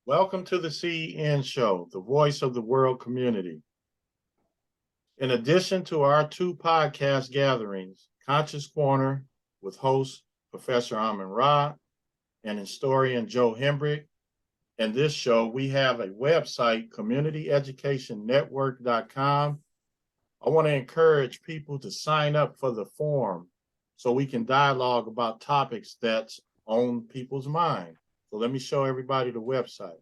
Welcome to the CEN show, the voice of the world community. In addition to our two podcast gatherings, Conscious Corner with host Professor Amin Ra and historian Joe Hembrick, and this show, we have a website, communityeducationnetwork.com. I want to encourage people to sign up for the forum so we can dialogue about topics that's on people's mind. So let me show everybody the website.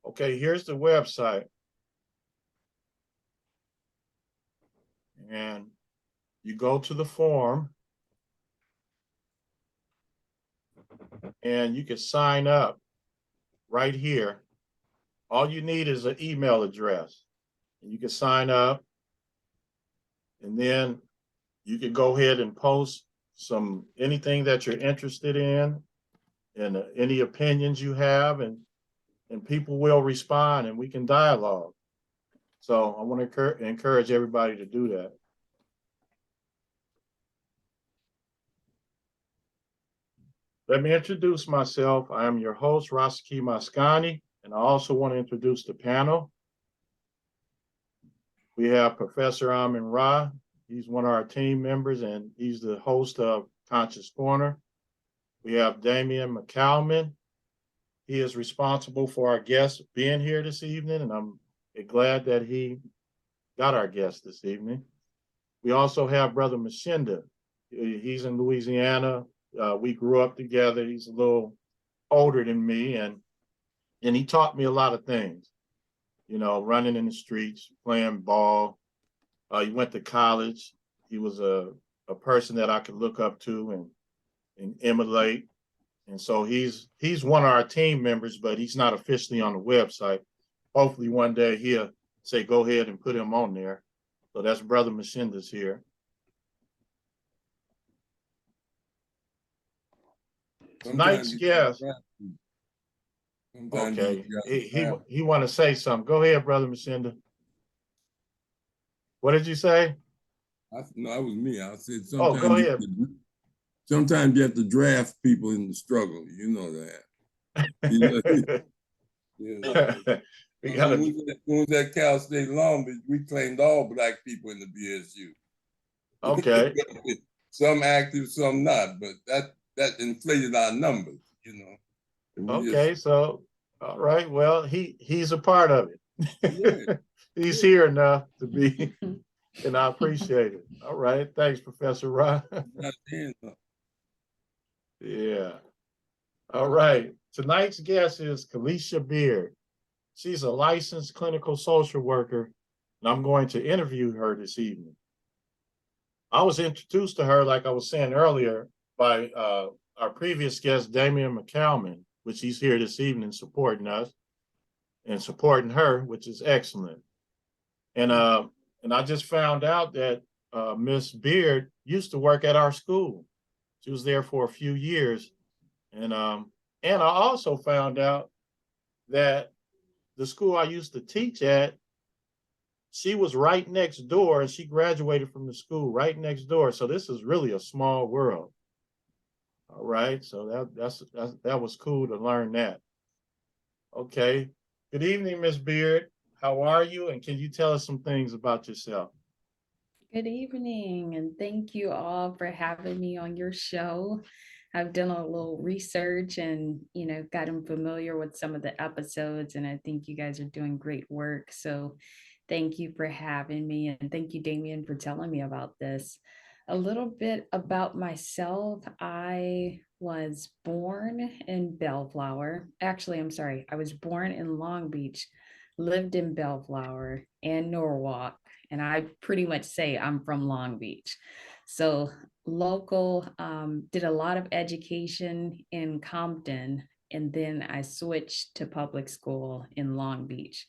Okay, here's the website. And you go to the forum and you can sign up right here. All you need is an email address. And you can sign up, and then you can go ahead and post anything that you're interested in and any opinions you have, and people will respond and we can dialogue. So I want to encourage everybody to do that. Let me introduce myself. I am your host, Rasaki Maskani, and I also want to introduce the panel. We have Professor Amin Ra. He's one of our team members, and he's the host of Conscious Corner. We have Damian McCalman. He is responsible for our guest being here this evening, and I'm glad that he got our guest this evening. We also have Brother Mashinda. He's in Louisiana. We grew up together. He's a little older than me, and he taught me a lot of things, running in the streets, playing ball. He went to college. He was a person that I could look up to and emulate. And so he's one of our team members, but he's not officially on the website. Hopefully one day he'll say, go ahead and put him on there. So that's Brother Mashinda's here. Tonight's guest. Okay, he want to say something. Go ahead, Brother Mashinda. What did you say? No, that was me. I said sometimes. Oh, go ahead. Sometimes you have to draft people in the struggle. You know that. We got when we was at Cal State Long Beach, we claimed all Black people in the BSU. Okay. Some active, some not, but that inflated our numbers, Okay, so all right. Well, he's a part of it. Yeah. He's here enough to be, and I appreciate it. All right. Thanks, Professor Ra. Yeah. All right. Tonight's guest is Kalisha Beard. She's a licensed clinical social worker, and I'm going to interview her this evening. I was introduced to her, like I was saying earlier, by our previous guest, Damian McCalman, which he's here this evening supporting us and supporting her, which is excellent. And I just found out that Miss Beard used to work at our school. She was there for a few years. And I also found out that the school I used to teach at, she was right next door, and she graduated from the school right next door. So this is really a small world. All right, so that was cool to learn that. Okay, good evening, Miss Beard. How are you? And can you tell us some things about yourself? Good evening, and thank you all for having me on your show. I've done a little research and, gotten familiar with some of the episodes, and I think you guys are doing great work. So thank you for having me, and thank you, Damian, for telling me about this. A little bit about myself. I was born in Bellflower. Actually, I'm sorry. I was born in Long Beach, lived in Bellflower and Norwalk, and I pretty much say I'm from Long Beach. So local, did a lot of education in Compton, and then I switched to public school in Long Beach.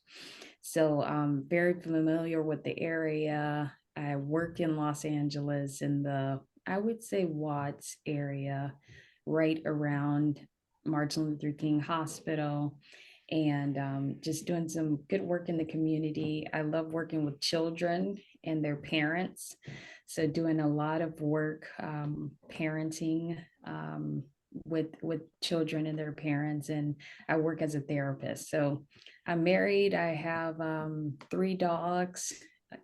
So I'm very familiar with the area. I work in Los Angeles in the, I would say, Watts area, right around Martin Luther King Hospital, and just doing some good work in the community. I love working with children and their parents. So doing a lot of work parenting with children and their parents, and I work as a therapist. So I'm married. I have 3 dogs,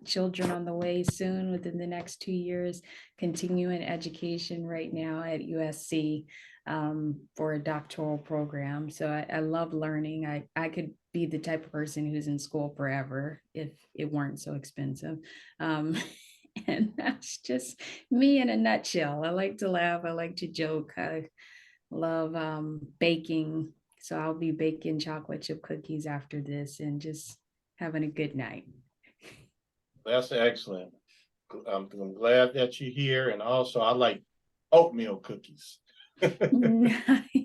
children on the way soon within the next 2 years, continuing education right now at USC for a doctoral program. So I love learning. I could be the type of person who's in school forever if it weren't so expensive. Um, and that's just me in a nutshell. I like to laugh. I like to joke. I love baking. So I'll be baking chocolate chip cookies after this and just having a good night. That's excellent. I'm glad that you're here. And also, I like oatmeal cookies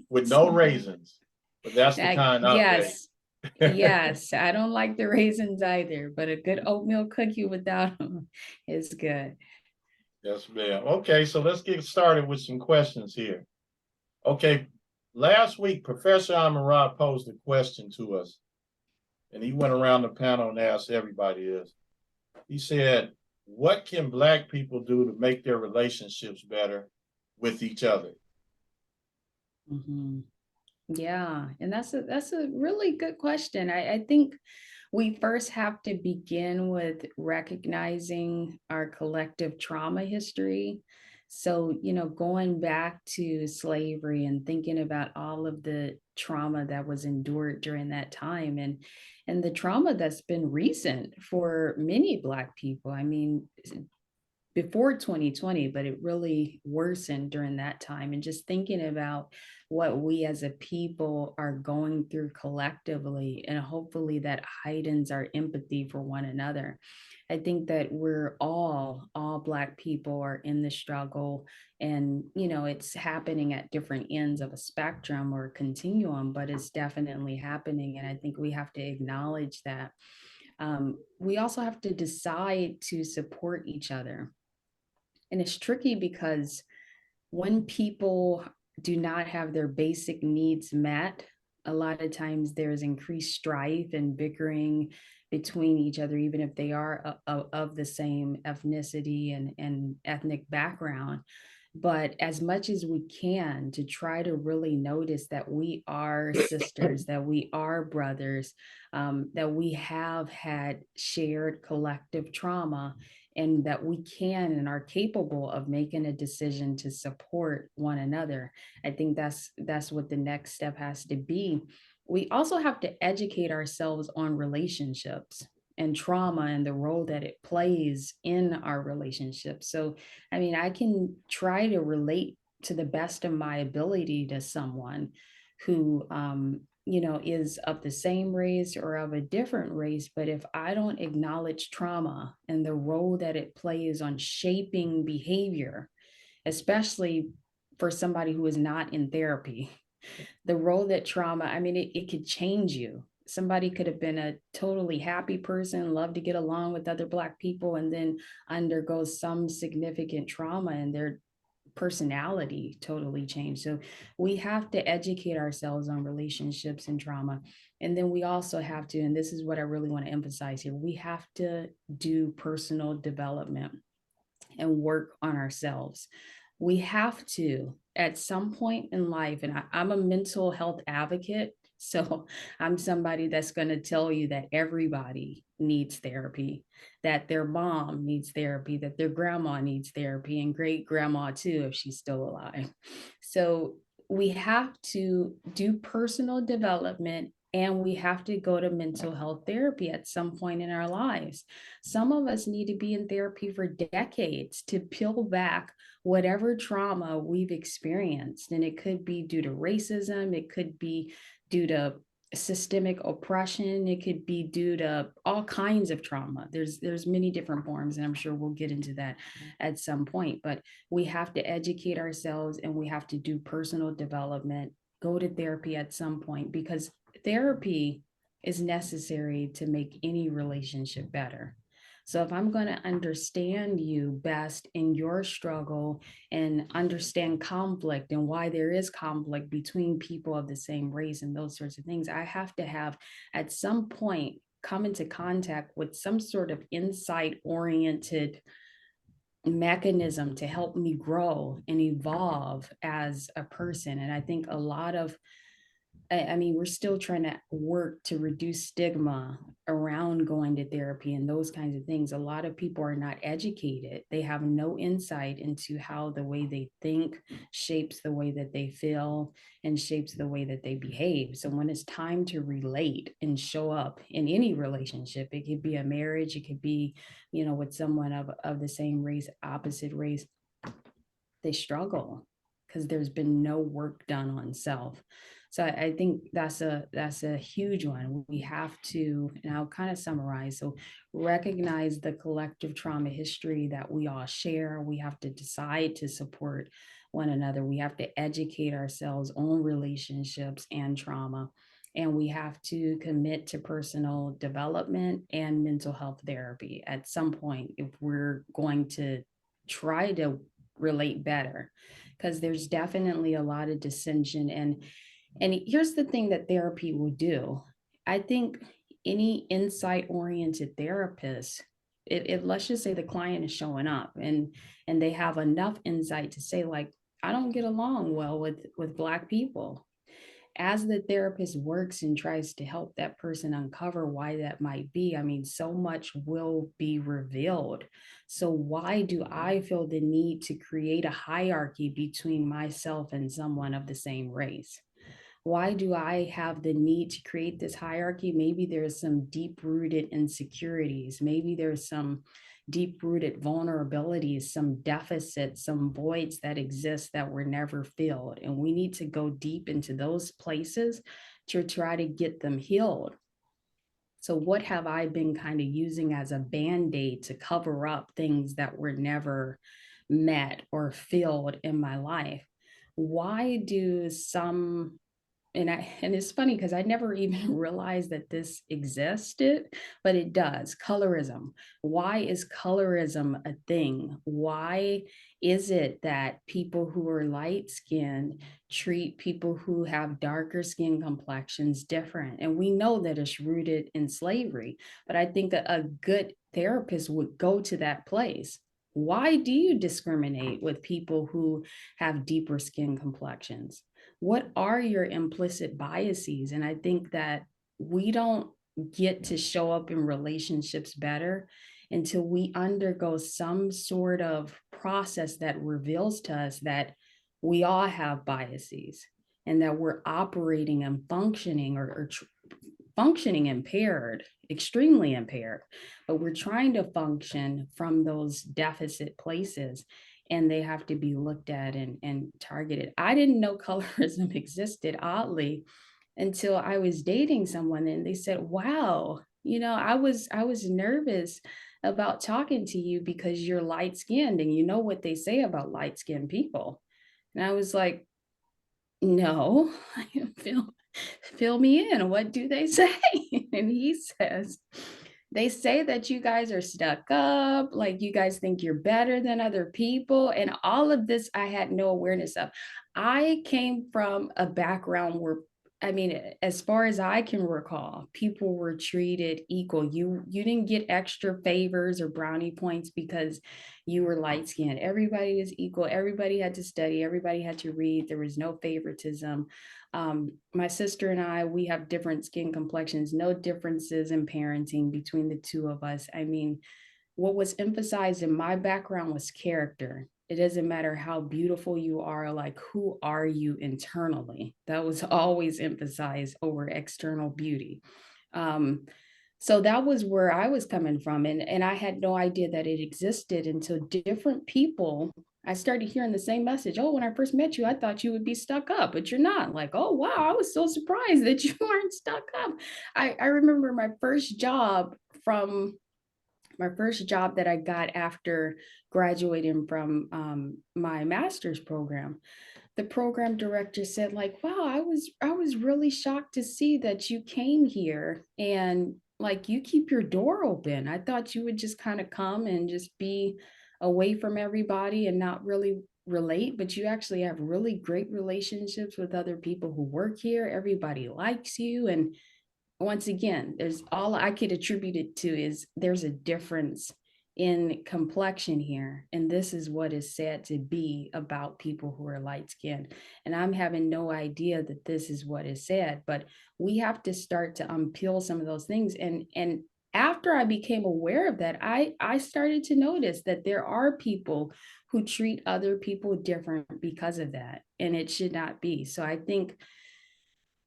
with no raisins, but that's the kind I bake. Yes, yes. I don't like the raisins either, but a good oatmeal cookie without them is good. Yes, ma'am. Okay, so let's get started with some questions here. Okay, last week, Professor Amarad posed a question to us, and he went around the panel and asked everybody this. He said, what can Black people do to make their relationships better with each other? Mhm. Yeah, and that's a really good question. I think we first have to begin with recognizing our collective trauma history. So, going back to slavery and thinking about all of the trauma that was endured during that time, and the trauma that's been recent for many Black people. I mean, before 2020, but it really worsened during that time. And just thinking about what we as a people are going through collectively, and hopefully that heightens our empathy for one another. I think that we're all Black people are in the struggle, and it's happening at different ends of a spectrum or continuum, but it's definitely happening. And I think we have to acknowledge that. We also have to decide to support each other, and it's tricky because when people do not have their basic needs met, a lot of times there's increased strife and bickering between each other, even if they are of the same ethnicity and ethnic background. But as much as we can, to try to really notice that we are sisters, that we are brothers, that we have had shared collective trauma, and that we can and are capable of making a decision to support one another. I think that's what the next step has to be. We also have to educate ourselves on relationships and trauma and the role that it plays in our relationships. So, I mean, I can try to relate to the best of my ability to someone who is of the same race or of a different race. But if I don't acknowledge trauma and the role that it plays on shaping behavior, especially for somebody who is not in therapy, the role that trauma, I mean, it could change you. Somebody could have been a totally happy person, love to get along with other Black people, and then undergo some significant trauma and their personality totally changed. So we have to educate ourselves on relationships and trauma. And then we also have to, and this is what I really want to emphasize here, we have to do personal development and work on ourselves. We have to, at some point in life, and I'm a mental health advocate. So I'm somebody that's going to tell you that everybody needs therapy, that their mom needs therapy, that their grandma needs therapy, and great grandma too, if she's still alive. So we have to do personal development, and we have to go to mental health therapy at some point in our lives. Some of us need to be in therapy for decades to peel back whatever trauma we've experienced. And it could be due to racism, it could be due to systemic oppression, it could be due to all kinds of trauma. There's many different forms, and I'm sure we'll get into that at some point. But we have to educate ourselves, and we have to do personal development, go to therapy at some point, because therapy is necessary to make any relationship better. So if I'm going to understand you best in your struggle and understand conflict and why there is conflict between people of the same race and those sorts of things, I have to have at some point come into contact with some sort of insight oriented mechanism to help me grow and evolve as a person. And I think a lot of, I mean, we're still trying to work to reduce stigma around going to therapy and those kinds of things. A lot of people are not educated. They have no insight into how the way they think shapes the way that they feel and shapes the way that they behave. So when it's time to relate and show up in any relationship, it could be a marriage, it could be, you know, with someone of the same race, opposite race, they struggle because there's been no work done on self. So I think that's a huge one. We have to, and I'll kind of summarize. So recognize the collective trauma history that we all share. We have to decide to support one another. We have to educate ourselves on relationships and trauma. And we have to commit to personal development and mental health therapy at some point if we're going to try to relate better, because there's definitely a lot of dissension. And here's the thing that therapy will do. I think any insight oriented therapist, if let's just say the client is showing up and they have enough insight to say, like, I don't get along well with Black people. As the therapist works and tries to help that person uncover why that might be, I mean, so much will be revealed. So, why do I feel the need to create a hierarchy between myself and someone of the same race? Why do I have the need to create this hierarchy? Maybe there's some deep rooted insecurities. Maybe there's some deep rooted vulnerabilities, some deficits, some voids that exist that were never filled. And we need to go deep into those places to try to get them healed. So, what have I been kind of using as a band aid to cover up things that were never met or filled in my life? Why do some, and it's funny because I never even realized that this existed, but it does. Colorism. Why is colorism a thing? Why is it that people who are light skinned treat people who have darker skin complexions different? And we know that it's rooted in slavery, but I think a good therapist would go to that place. Why do you discriminate with people who have deeper skin complexions? What are your implicit biases? And I think that we don't get to show up in relationships better until we undergo some sort of process that reveals to us that we all have biases and that we're operating and functioning or functioning impaired, extremely impaired, but we're trying to function from those deficit places, and they have to be looked at and targeted. I didn't know colorism existed, oddly, until I was dating someone and they said, wow, you know, I was nervous about talking to you because you're light skinned and you know what they say about light skinned people. And I was like, no, fill, fill me in. What do they say? And he says, they say that you guys are stuck up, like you guys think you're better than other people. And all of this, I had no awareness of. I came from a background where, I mean, as far as I can recall, people were treated equal. You didn't get extra favors or brownie points because you were light skinned. Everybody was equal. Everybody had to study. Everybody had to read. There was no favoritism. My sister and I, we have different skin complexions, no differences in parenting between the two of us. I mean, what was emphasized in my background was character. It doesn't matter how beautiful you are, like, who are you internally? That was always emphasized over external beauty. Um, so that was where I was coming from. And I had no idea that it existed until different people, I started hearing the same message. Oh, when I first met you, I thought you would be stuck up, but you're not. Like, oh, wow, I was so surprised that you weren't stuck up. I remember from my first job that I got after graduating from my master's program. The program director said, like, wow, I was really shocked to see that you came here and, like, you keep your door open. I thought you would just kind of come and just be away from everybody and not really relate, but you actually have really great relationships with other people who work here. Everybody likes you. And once again, there's all I could attribute it to is there's a difference in complexion here. And this is what is said to be about people who are light skinned. And I'm having no idea that this is what is said, but we have to start to unpeel some of those things. And after I became aware of that, I started to notice that there are people who treat other people different because of that. And it should not be. So I think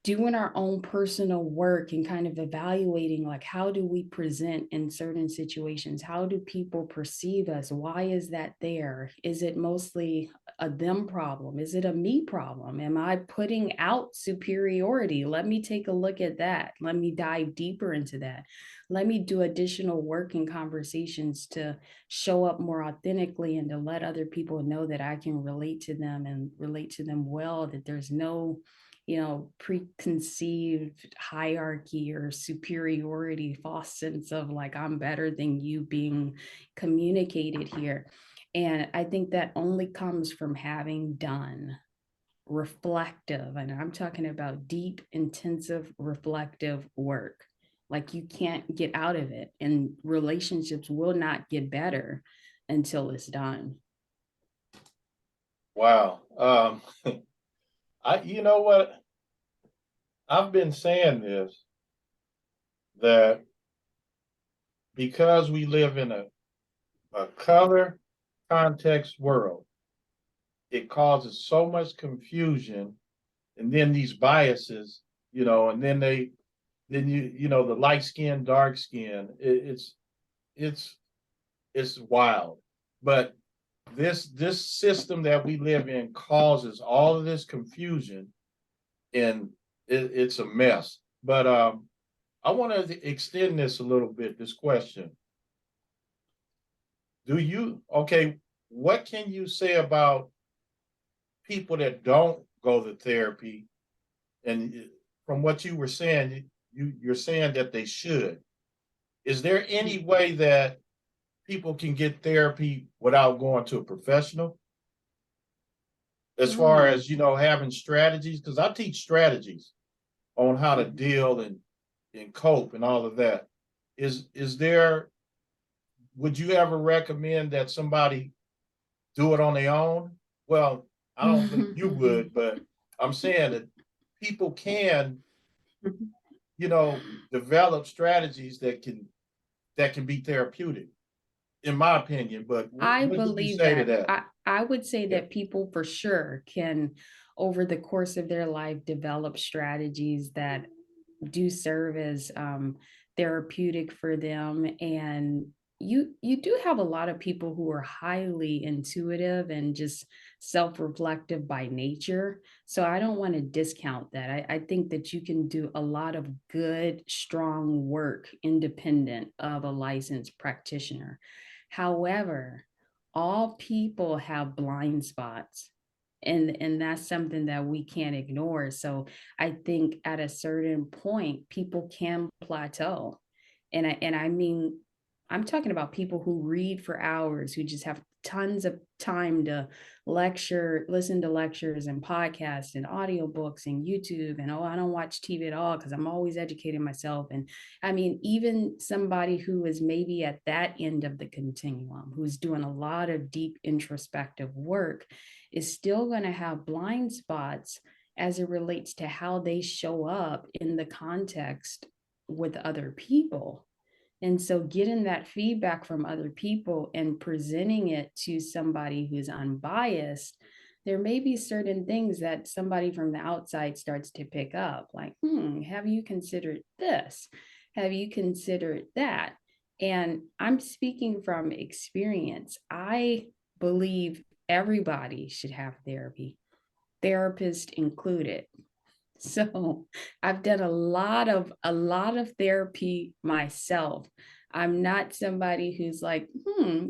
doing our own personal work and kind of evaluating, like, how do we present in certain situations? How do people perceive us? Why is that there? Is it mostly a them problem? Is it a me problem? Am I putting out superiority? Let me take a look at that. Let me dive deeper into that. Let me do additional work and conversations to show up more authentically and to let other people know that I can relate to them and relate to them well, that there's no preconceived hierarchy or superiority, false sense of like I'm better than you being communicated here. And I think that only comes from having done reflective, and I'm talking about deep, intensive, reflective work. Like, you can't get out of it, and relationships will not get better until it's done. Wow. You know what? I've been saying this, that because we live in a color context world, it causes so much confusion, and then these biases, and then the light skin, dark skin, it's it's wild. But this system that we live in causes all of this confusion, and it's a mess. But I want to extend this a little bit, this question. Okay, what can you say about people that don't go to therapy? And from what you were saying, you're saying that they should. Is there any way that people can get therapy without going to a professional? As far as, having strategies, because I teach strategies on how to deal and cope and all of that. Is there, would you ever recommend that somebody do it on their own? Well, I don't think you would, but I'm saying that people can, develop strategies that can be therapeutic, in my opinion. But I what would you believe say to that. that? I would say Yeah. that people for sure can, over the course of their life, develop strategies that do serve as therapeutic for them. And you do have a lot of people who are highly intuitive and just self-reflective by nature. So I don't want to discount that. I think that you can do a lot of good, strong work independent of a licensed practitioner. However, all people have blind spots. And that's something that we can't ignore. So I think at a certain point, people can plateau. And I mean, I'm talking about people who read for hours, who just have tons of time to listen to lectures and podcasts and audiobooks and YouTube. And, oh, I don't watch TV at all because I'm always educating myself. And I mean, even somebody who is maybe at that end of the continuum, who's doing a lot of deep introspective work, is still going to have blind spots as it relates to how they show up in the context with other people. And so getting that feedback from other people and presenting it to somebody who's unbiased, there may be certain things that somebody from the outside starts to pick up, like, have you considered this? Have you considered that? And I'm speaking from experience. I believe everybody should have therapy, therapist included. So I've done a lot of therapy myself. I'm not somebody who's like,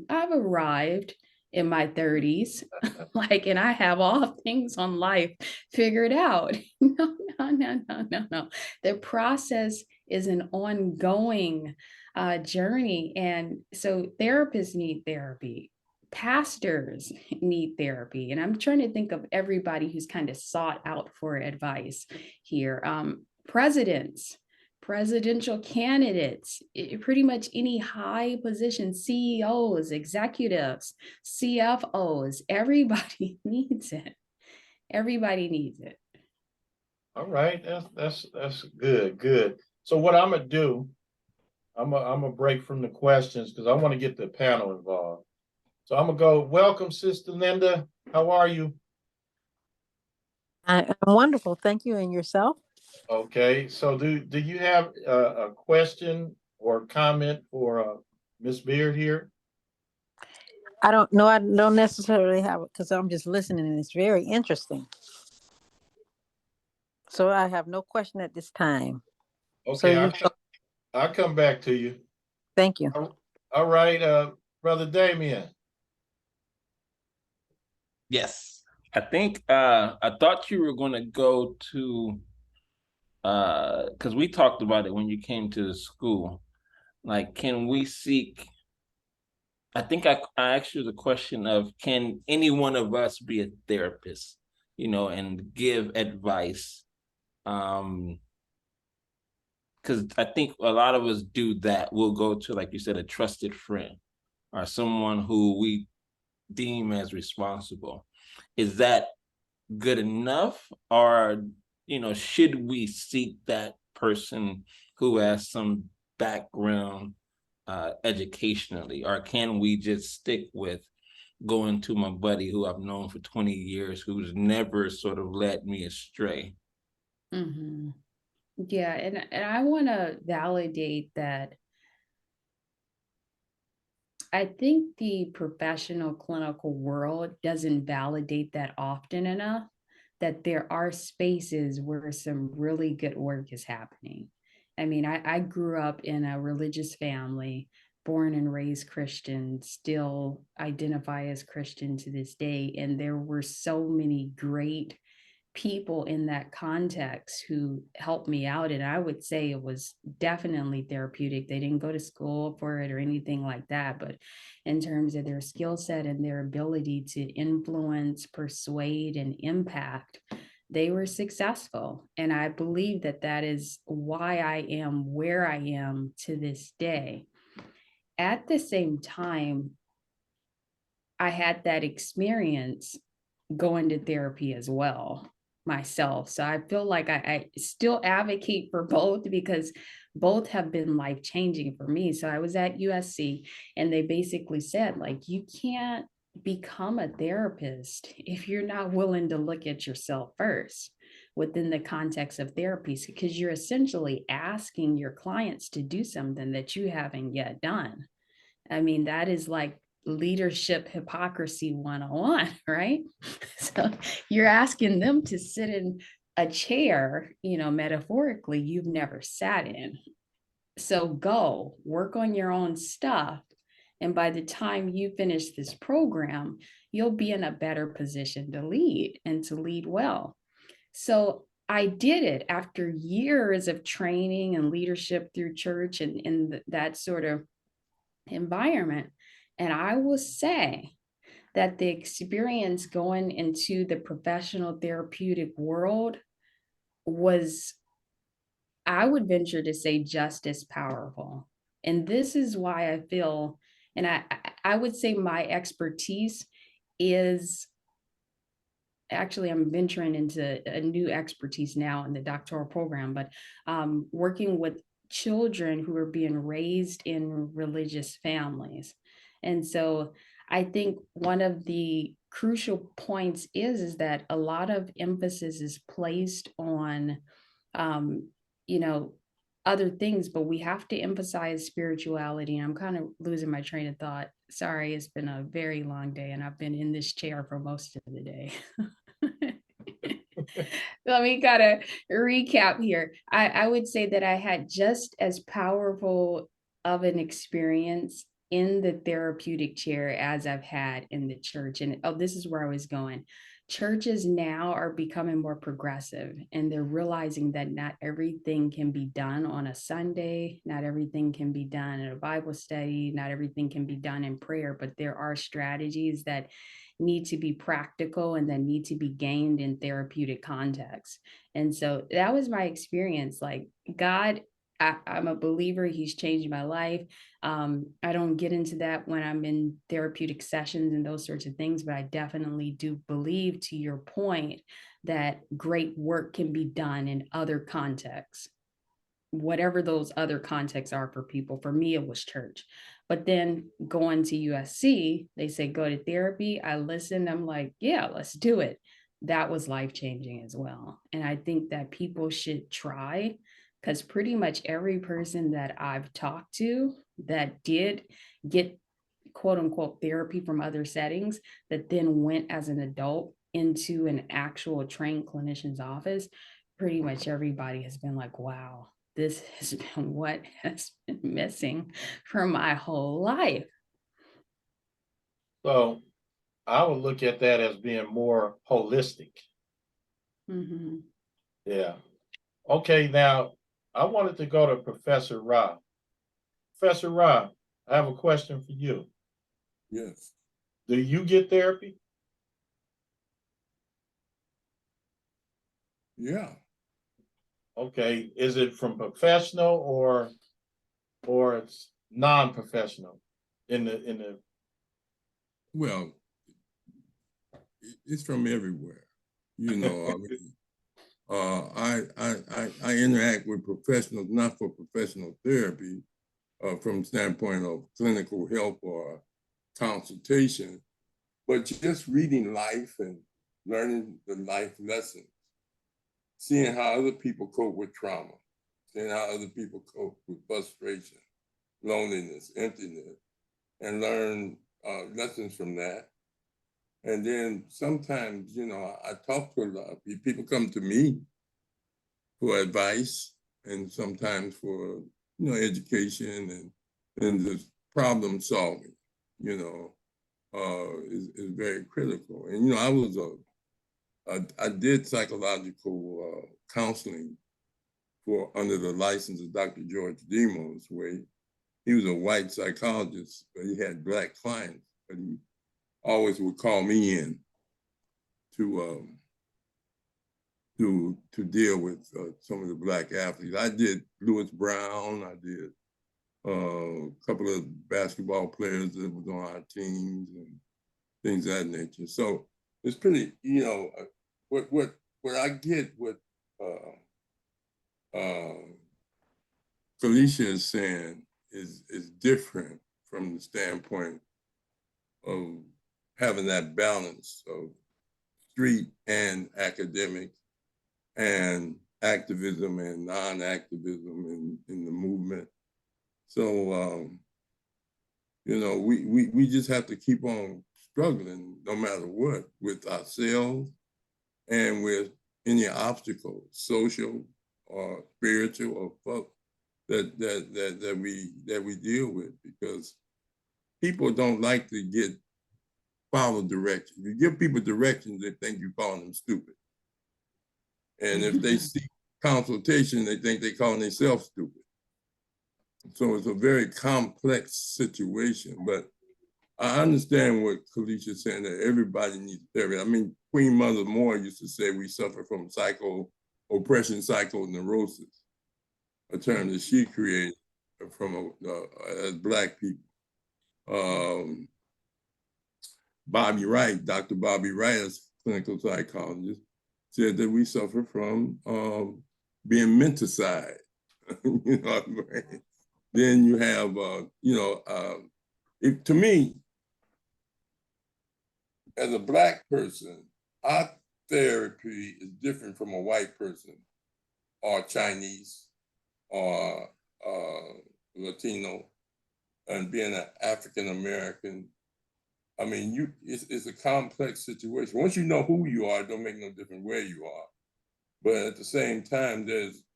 I've arrived in my 30s, like, and I have all things on life figured out. No, no, no, no, no, no. The process is an ongoing journey. And so therapists need therapy. Pastors need therapy. And I'm trying to think of everybody who's kind of sought out for advice here. Presidents presidential candidates, pretty much any high position, CEOs, executives, CFOs, everybody needs it. Everybody needs it. All right, that's good, good. So what I'm gonna do, I'm gonna break from the questions because I want to get the panel involved. So I'm gonna go. Welcome, Sister Linda. How are you? I'm wonderful. Thank you. And yourself? Okay. So do you have a question or comment for Miss Beard here? I don't know. I don't necessarily have it because I'm just listening and it's very interesting. So I have no question at this time. So Okay, I'll come back to you. thank you. All right, Brother Damien. Yes. I think I thought you were gonna go to because we talked about it when you came to the school. Like, can we seek I think I asked you the question of can any one of us be a therapist, and give advice? Because I think a lot of us do that. We'll go to, like you said, a trusted friend or someone who we deem as responsible. Is that good enough, or should we seek that person who has some background educationally, or can we just stick with going to my buddy who I've known for 20 years who's never sort of led me astray? Mm-hmm. Yeah, and I want to validate that. I think the professional clinical world doesn't validate that often enough, that there are spaces where some really good work is happening. I mean, I grew up in a religious family, born and raised Christian, still identify as Christian to this day. And there were so many great people in that context who helped me out. And I would say it was definitely therapeutic. They didn't go to school for it or anything like that, but in terms of their skill set and their ability to influence, persuade, and impact, they were successful. And I believe that that is why I am where I am to this day. At the same time, I had that experience going to therapy as well myself. So I feel like I still advocate for both because both have been life changing for me. So I was at USC and they basically said, like, you can't become a therapist if you're not willing to look at yourself first within the context of therapy, because you're essentially asking your clients to do something that you haven't yet done. I mean, that is like leadership hypocrisy 101, right? So you're asking them to sit in a chair, metaphorically, you've never sat in. So go work on your own stuff. And by the time you finish this program, you'll be in a better position to lead and to lead well. So I did it after years of training and leadership through church and in that sort of environment. And I will say that the experience going into the professional therapeutic world was, I would venture to say, just as powerful. And this is why I feel, and I would say my expertise is actually, I'm venturing into a new expertise now in the doctoral program, but working with children who are being raised in religious families. And so I think one of the crucial points is that a lot of emphasis is placed on, um, you know, other things, but we have to emphasize spirituality. And I'm kind of losing my train of thought. Sorry, it's been a very long day and I've been in this chair for most of the day. Let me kind of recap here. I would say that I had just as powerful of an experience in the therapeutic chair as I've had in the church. And this is where I was going. Churches now are becoming more progressive and they're realizing that not everything can be done on a Sunday, not everything can be done in a Bible study, not everything can be done in prayer, but there are strategies that need to be practical and that need to be gained in therapeutic context. And so that was my experience. Like, God I'm a believer. He's changed my life. I don't get into that when I'm in therapeutic sessions and those sorts of things, but I definitely do believe, to your point, that great work can be done in other contexts, whatever those other contexts are for people. For me, it was church. But then going to USC, they say go to therapy. I listened. I'm like, yeah, let's do it. That was life changing as well. And I think that people should try, because pretty much every person that I've talked to that did get quote unquote therapy from other settings, that then went as an adult into an actual trained clinician's office, pretty much everybody has been like, wow, this has been what has been missing for my whole life. So I would look at that as being more holistic. Mhm. Yeah. Okay, now I wanted to go to Professor Ra. Professor Ra, I have a question for you. Yes. Do you get therapy? Yeah. Okay. Is it from professional or it's non-professional in the Well, it's from everywhere. You know, I mean, I interact with professionals, not for professional therapy, from standpoint of clinical help or consultation, but just reading life and learning the life lessons, seeing how other people cope with trauma, seeing how other people cope with frustration, loneliness, emptiness, and learn lessons from that. And then sometimes, you know, I talk to a lot of people. People come to me for advice and sometimes for, you know, education and the problem solving, you know, is very critical. And, you know, I did psychological counseling for under the license of Dr. George Demos, where he was a white psychologist, but he had black clients, but he always would call me in to deal with some of the black athletes. I did Lewis Brown. I did a couple of basketball players that was on our teams and things of that nature. So it's pretty, you know, what I get what Kalisha is saying is different from the standpoint of having that balance of street and academic and activism and non-activism in the movement. So, you know, we just have to keep on struggling no matter what with ourselves and with any obstacles, social or spiritual or that we deal with, because people don't like to follow directions. If you give people directions, they think you're calling them stupid. And if they seek consultation, they think they're calling themselves stupid. So it's a very complex situation, but I understand what Kalisha is saying, that everybody needs therapy. I mean, Queen Mother Moore used to say we suffer from oppression, psychoneurosis, a term that she created from as Black people. Bobby Wright, Dr. Bobby Wright, as clinical psychologist, said that we suffer from being menticide. You know, then you have, you know, to me, as a Black person, our therapy is different from a white person or Chinese or Latino, and being an African American. I mean, it's a complex situation. Once you know who you are, it don't make no difference where you are. But at the same time,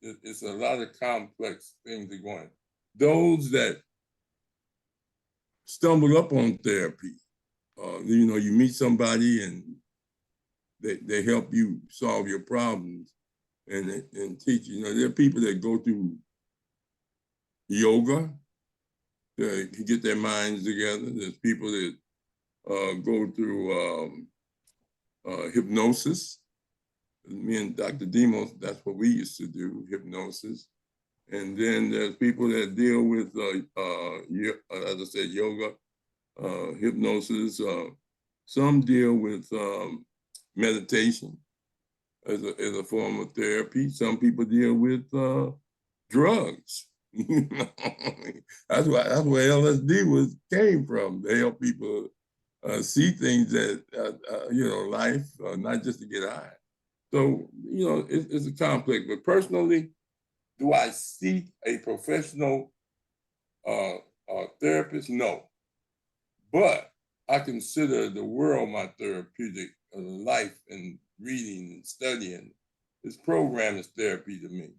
it's a lot of complex things that go on. Those that stumble up on therapy, you know, you meet somebody and they help you solve your problems and teach you. You know, there are people that go through yoga to get their minds together. There's people that go through hypnosis. Me and Dr. Demos, that's what we used to do, hypnosis. And then there's people that deal with, as I said, yoga, hypnosis. Some deal with meditation as a form of therapy. Some people deal with drugs. That's where LSD came from. They help people see things that life, not just to get high. So it's a complex. But personally, do I seek a professional therapist? No. But I consider the world my therapeutic life, and reading and studying. This program is therapy to me.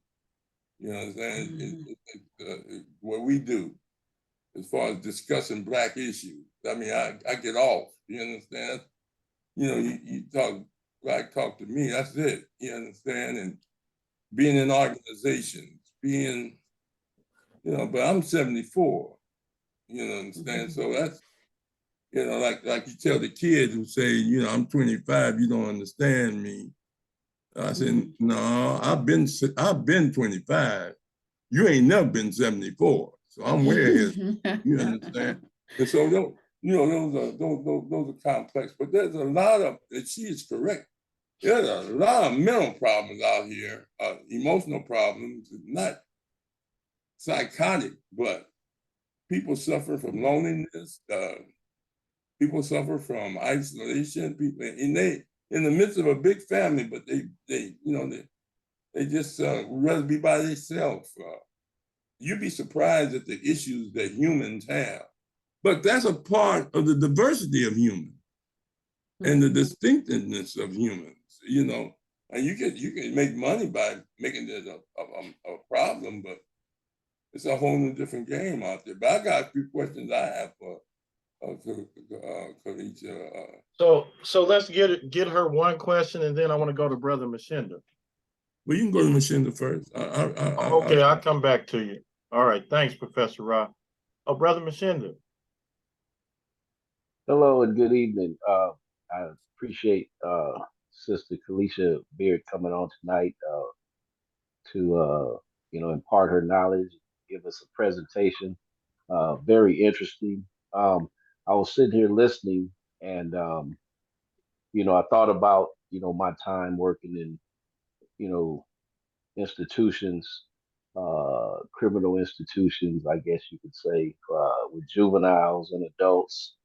You know what I'm saying? What we do as far as discussing Black issues. I mean, I get off. You understand? You talk, Black talk to me. That's it. You understand? And being in organizations, but I'm 74. You know what I'm saying? So that's, like you tell the kids who say, I'm 25, you don't understand me. I said, no, I've been 25. You ain't never been 74. So I'm way ahead. You understand? And so those are complex, but there's a lot of, and she is correct. There's a lot of mental problems out here, emotional problems, not psychotic, but people suffer from loneliness. People suffer from isolation. People, and they in the midst of a big family, but they just would rather be by themselves. You'd be surprised at the issues that humans have, but that's a part of the diversity of humans and the distinctiveness of humans. And you can make money by making it a problem, but it's a whole new different game out there. But I got a few questions I have for Kalisha. So let's get her one question, and then I want to go to Brother Mashinda. Well, you can go to Mashinda first. Okay, I'll come back to you. All right, thanks, Professor Ra. Oh, Brother Mashinda. Hello and good evening. I appreciate Sister Kalisha Beard coming on tonight to impart her knowledge, give us a presentation. Very interesting. I was sitting here listening, and I thought about my time working in institutions, criminal institutions, I guess you could say, with juveniles and adults,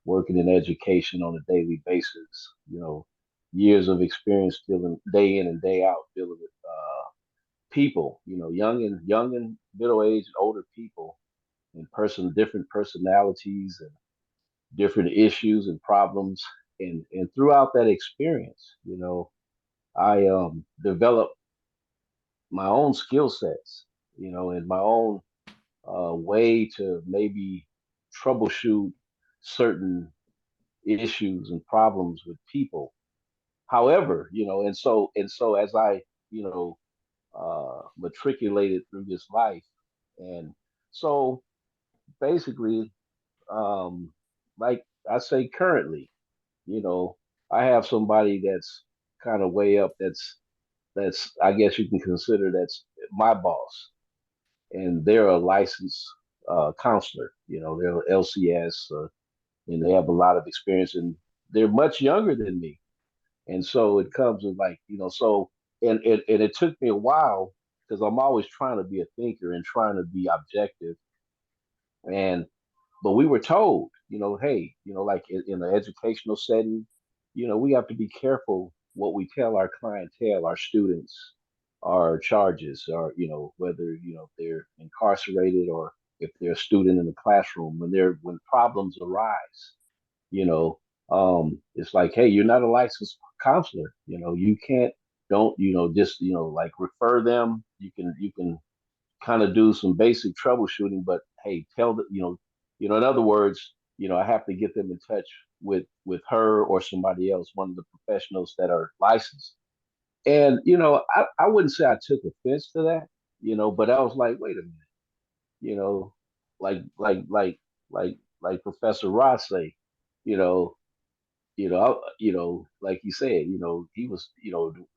working in education on a daily basis. Years of experience dealing day in and day out dealing with people. Young and middle aged, older people, and different personalities and different issues and problems. And throughout that experience, I developed my own skill sets, and my own way to maybe troubleshoot certain issues and problems with people. However, and so as I, matriculated through this life, and so basically, like I say, currently, you know, I have somebody that's kind of way up. That's I guess you can consider that's my boss, and they're a licensed counselor. They're LCS, and they have a lot of experience, and they're much younger than me. And so it comes with like, and it took me a while because I'm always trying to be a thinker and trying to be objective. And but we were told, hey, like in an educational setting, we have to be careful what we tell our clientele, our students, our charges, or whether they're incarcerated or if they're a student in the classroom when problems arise, you know, it's like, hey, you're not a licensed counselor. You can't don't just like refer them. You can kind of do some basic troubleshooting, but hey, tell the in other words, I have to get them in touch with her or somebody else, one of the professionals that are licensed. And I wouldn't say I took offense to that, but I was like, wait a minute, you know, like like like like Professor Ross say, you know, like you said, he was,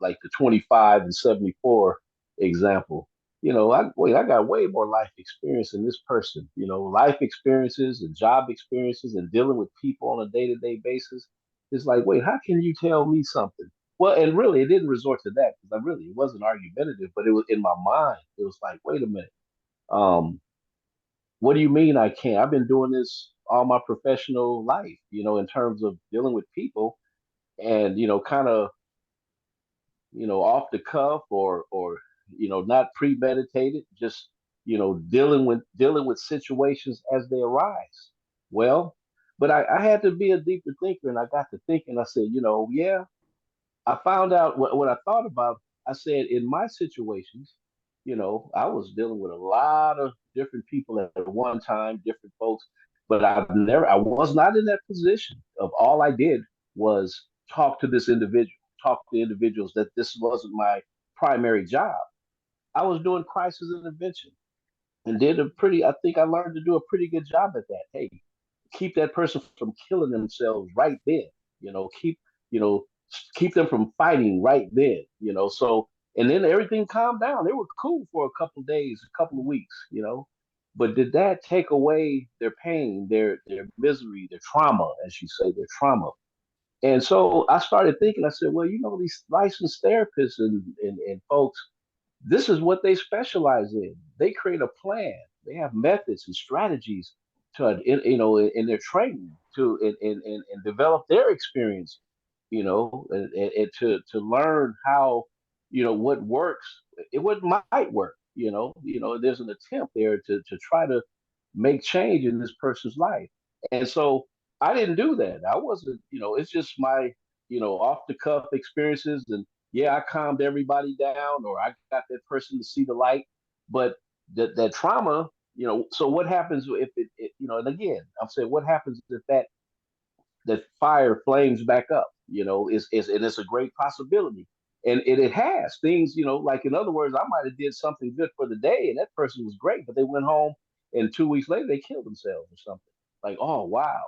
like the 25 and 74 example. I got way more life experience than this person. Life experiences and job experiences and dealing with people on a day-to-day basis. It's like, wait, how can you tell me something? Well, and really, it didn't resort to that because it wasn't argumentative, but it was in my mind. It was like, wait a minute, um, what do you mean I can't? I've been doing this all my professional life, in terms of dealing with people and, kind of, off the cuff or not premeditated, just dealing with situations as they arise. Well, but I had to be a deeper thinker, and I got to thinking. I said, yeah, I found out what I thought about. I said, in my situations, I was dealing with a lot of different people at one time, different folks, but I was not in that position of all I did was talk to this individual, talk to individuals that this wasn't my primary job. I was doing crisis intervention and I think I learned to do a pretty good job at that. Hey, keep that person from killing themselves right then, you know, keep them from fighting right then, so, and then everything calmed down. They were cool for a couple of days, a couple of weeks, but did that take away their pain, their misery, their trauma, as you say, their trauma? And so I started thinking, I said, well, these licensed therapists and folks, this is what they specialize in. They create a plan. They have methods and strategies in their training and develop their experience, and to learn how, what works, what might work. There's an attempt there to try to make change in this person's life. And so I didn't do that. I wasn't, it's just my, off the cuff experiences. And yeah, I calmed everybody down or I got that person to see the light. But that trauma, so what happens if and again, I'm saying what happens if that fire flames back up, is and it's a great possibility. And it has things, like in other words, I might have did something good for the day and that person was great, but they went home and 2 weeks later they killed themselves or something. Like, oh wow,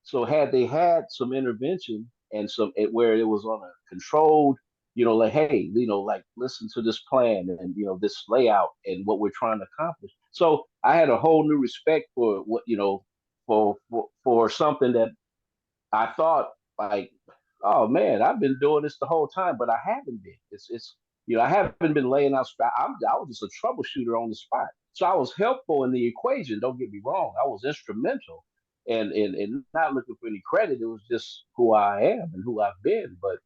So had they had some intervention and where it was on a controlled, like, hey, like listen to this plan and this layout and what we're trying to accomplish. So I had a whole new respect for what, for something that I thought like, oh man, I've been doing this the whole time, but I haven't been. It's I haven't been laying out. I was just a troubleshooter on the spot, so I was helpful in the equation. Don't get me wrong, I was instrumental, and not looking for any credit. It was just who I am and who I've been. But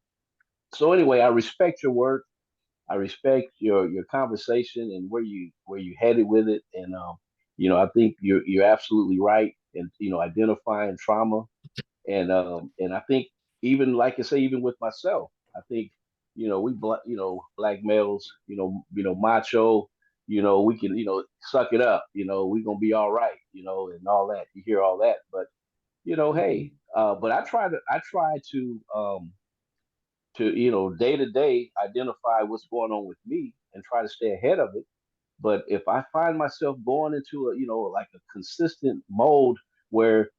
so anyway, I respect your work. I respect your conversation and where you headed with it, and I think you're absolutely right, and identifying trauma and I think even like I say, even with myself, I think black males, macho, we can suck it up, we gonna be all right, and all that. You hear all that, but hey, but I try to day to day identify what's going on with me and try to stay ahead of it. But if I find myself going into like a consistent mode where,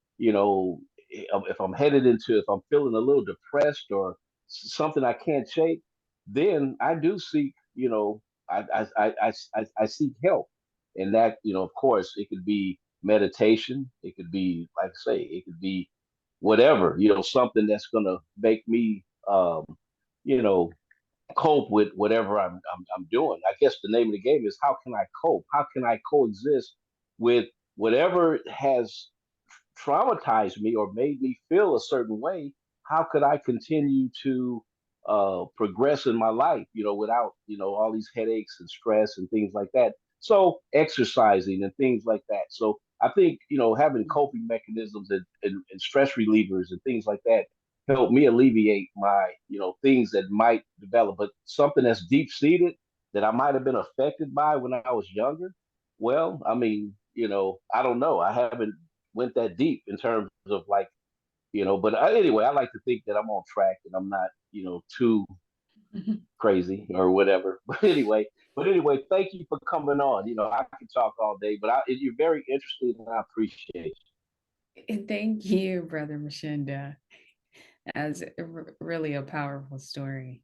if I'm headed into, if I'm feeling a little depressed or something I can't shake, then I do seek, I seek help. And that, of course, it could be meditation. It could be, like I say, it could be whatever, something that's going to make me, you know, cope with whatever I'm doing. I guess the name of the game is how can I cope? How can I coexist with whatever has traumatized me or made me feel a certain way? How could I continue to progress in my life, without all these headaches and stress and things like that? So exercising and things like that. So I think having coping mechanisms and stress relievers and things like that help me alleviate my things that might develop, but something that's deep seated that I might have been affected by when I was younger. Well, I mean, I don't know. I haven't went that deep in terms of like, but anyway, I like to think that I'm on track and I'm not, too crazy or whatever. But anyway, thank you for coming on. I can talk all day, but you're very interesting and I appreciate Thank you, Brother Mashinda. As really a powerful story.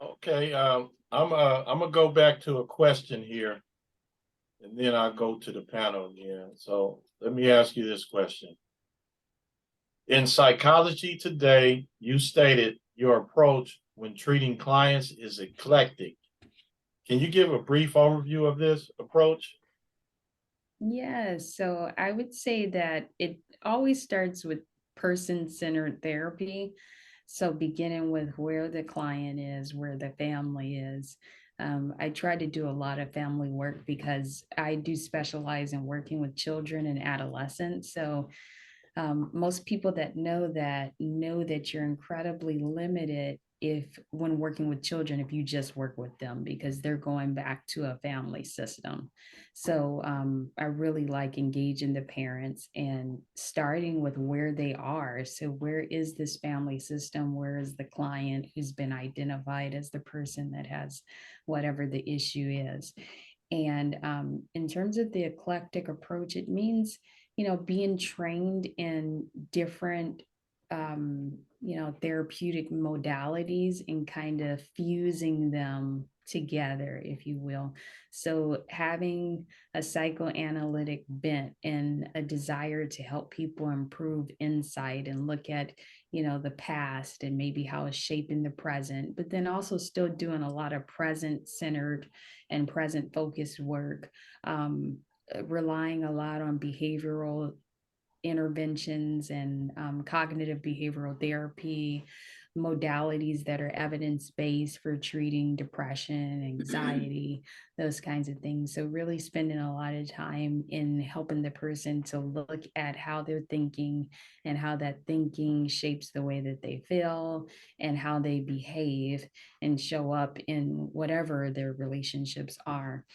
Okay, I'm gonna go back to a question here, and then I'll go to the panel again. So let me ask you this question. In psychology today, you stated your approach when treating clients is eclectic. Can you give a brief overview of this approach? Yes, so I would say that it always starts with person-centered therapy. So beginning with where the client is, where the family is. I try to do a lot of family work because I do specialize in working with children and adolescents. So most people that know that you're incredibly limited if when working with children, if you just work with them, because they're going back to a family system. So I really like engaging the parents and starting with where they are. So where is this family system? Where is the client who's been identified as the person that has whatever the issue is? And in terms of the eclectic approach, it means, being trained in different, therapeutic modalities and kind of fusing them together, if you will. So having a psychoanalytic bent and a desire to help people improve insight and look at, the past and maybe how it's shaping the present, but then also still doing a lot of present centered and present focused work, relying a lot on behavioral interventions and cognitive behavioral therapy modalities that are evidence-based for treating depression, anxiety, those kinds of things. So really spending a lot of time in helping the person to look at how they're thinking and how that thinking shapes the way that they feel and how they behave and show up in whatever their relationships are.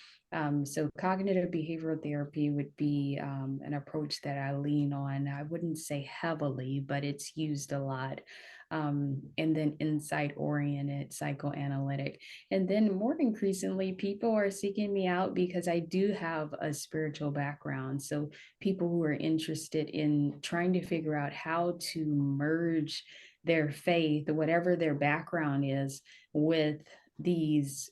So cognitive behavioral therapy would be an approach that I lean on. I wouldn't say heavily, but it's used a lot. And then insight oriented psychoanalytic. And then more increasingly, people are seeking me out because I do have a spiritual background. So people who are interested in trying to figure out how to merge their faith, whatever their background is, with these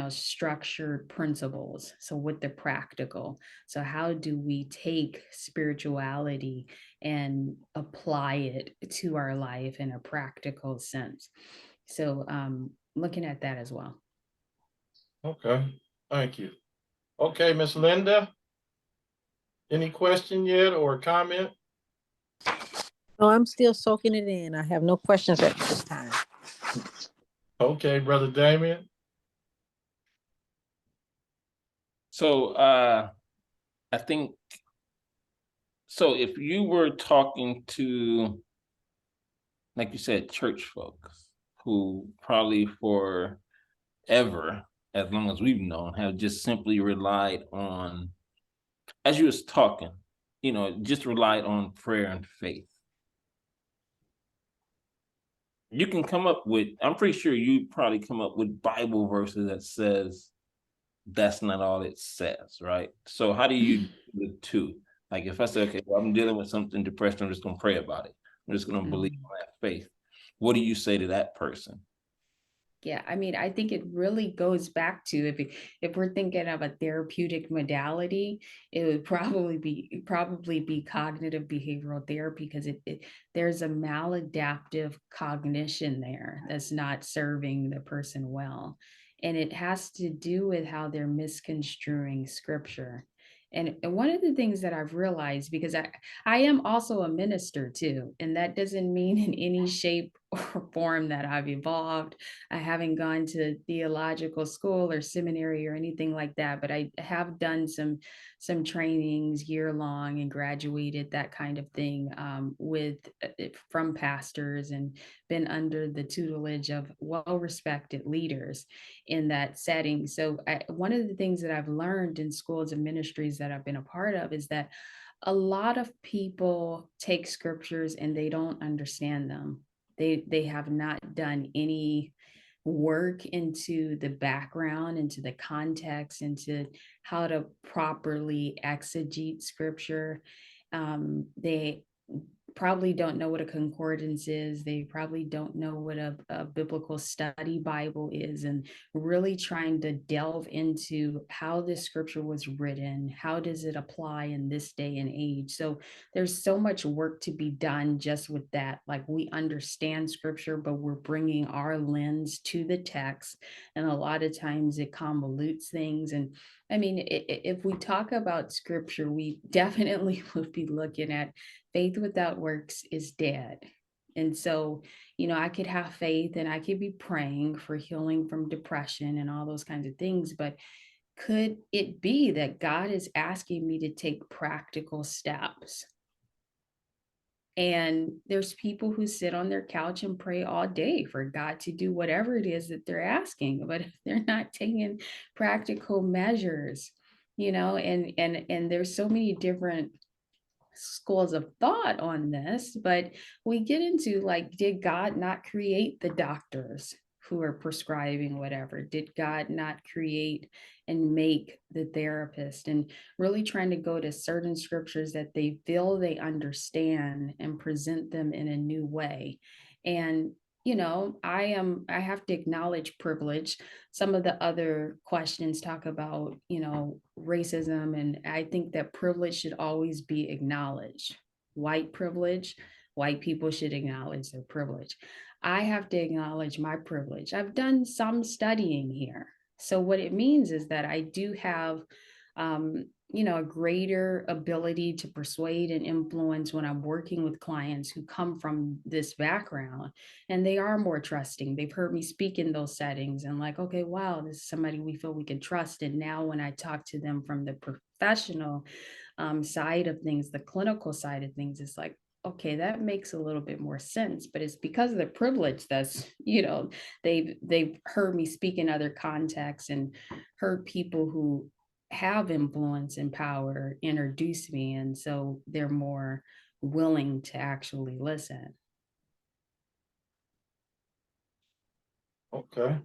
structured principles, so with the practical. So how do we take spirituality and apply it to our life in a practical sense? So looking at that as well. Okay, thank you. Okay, Miss Linda, any question yet or comment? No, I'm still soaking it in. I have no questions at this time. Okay, Brother Damien. So I think so if you were talking to, like you said, church folks who probably forever, as long as we've known, have just simply relied on, as you was talking, just relied on prayer and faith. You can come up with, I'm pretty sure you probably come up with Bible verses that says that's not all it says, right? So how do you do the two? Like if I say, okay, well, I'm dealing with something depression, I'm just gonna pray about it. I'm just gonna believe in that faith. What do you say to that person? Yeah, I mean, I think it really goes back to if we're thinking of a therapeutic modality, it would probably be cognitive behavioral therapy, because there's a maladaptive cognition there that's not serving the person well. And it has to do with how they're misconstruing scripture. And one of the things that I've realized, because I am also a minister too, and that doesn't mean in any shape or form that I've evolved. I haven't gone to theological school or seminary or anything like that, but I have done some trainings year long and graduated, that kind of thing, with from pastors, and been under the tutelage of well-respected leaders in that setting. So one of the things that I've learned in schools and ministries that I've been a part of is that a lot of people take scriptures and they don't understand them. They have not done any work into the background, into the context, into how to properly exegete scripture. They probably don't know what a concordance is. They probably don't know what a biblical study Bible is, and really trying to delve into how this scripture was written. How does it apply in this day and age? So there's so much work to be done just with that. Like, we understand scripture, but we're bringing our lens to the text. And a lot of times it convolutes things. And I mean, if we talk about scripture, we definitely would be looking at faith without works is dead. And so, I could have faith and I could be praying for healing from depression and all those kinds of things. But could it be that God is asking me to take practical steps? And there's people who sit on their couch and pray all day for God to do whatever it is that they're asking, but if they're not taking practical measures, and there's so many different schools of thought on this, but we get into, like, did God not create the doctors who are prescribing whatever? Did God not create and make the therapist? And really trying to go to certain scriptures that they feel they understand and present them in a new way. And I have to acknowledge privilege. Some of the other questions talk about, racism, and I think that privilege should always be acknowledged. White privilege, white people should acknowledge their privilege. I have to acknowledge my privilege. I've done some studying here. So what it means is that I do have a greater ability to persuade and influence when I'm working with clients who come from this background, and they are more trusting. They've heard me speak in those settings and, like, okay, wow, this is somebody we feel we can trust. And now when I talk to them from the professional side of things, the clinical side of things, it's like, okay, that makes a little bit more sense. But it's because of the privilege that's, they've heard me speak in other contexts and heard people who have influence and power introduce me, and so they're more willing to actually listen. Okay.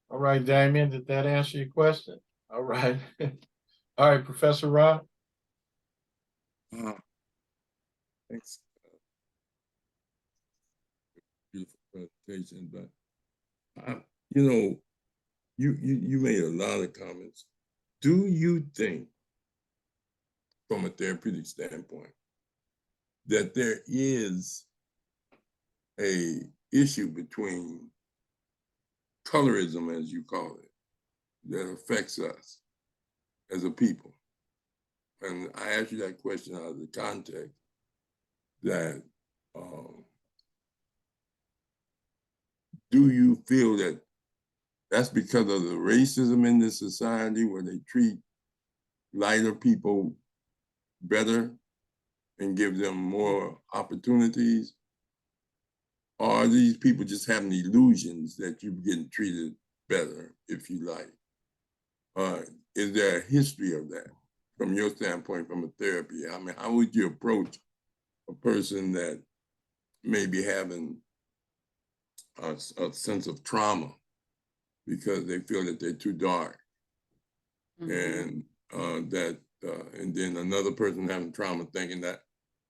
All right, Damien, did that answer your question? All right. All right, Professor Rob. Thanks. Beautiful presentation, but you made a lot of comments. Do you think, from a therapeutic standpoint, that there is a issue between colorism, as you call it, that affects us as a people? And I asked you that question out of the context that do you feel that that's because of the racism in this society where they treat lighter people better and give them more opportunities? Or are these people just having illusions that you're getting treated better, if you like? Is there a history of that from your standpoint, from a therapy? I mean, how would you approach a person that may be having a sense of trauma because they feel that they're too dark, and and then another person having trauma thinking that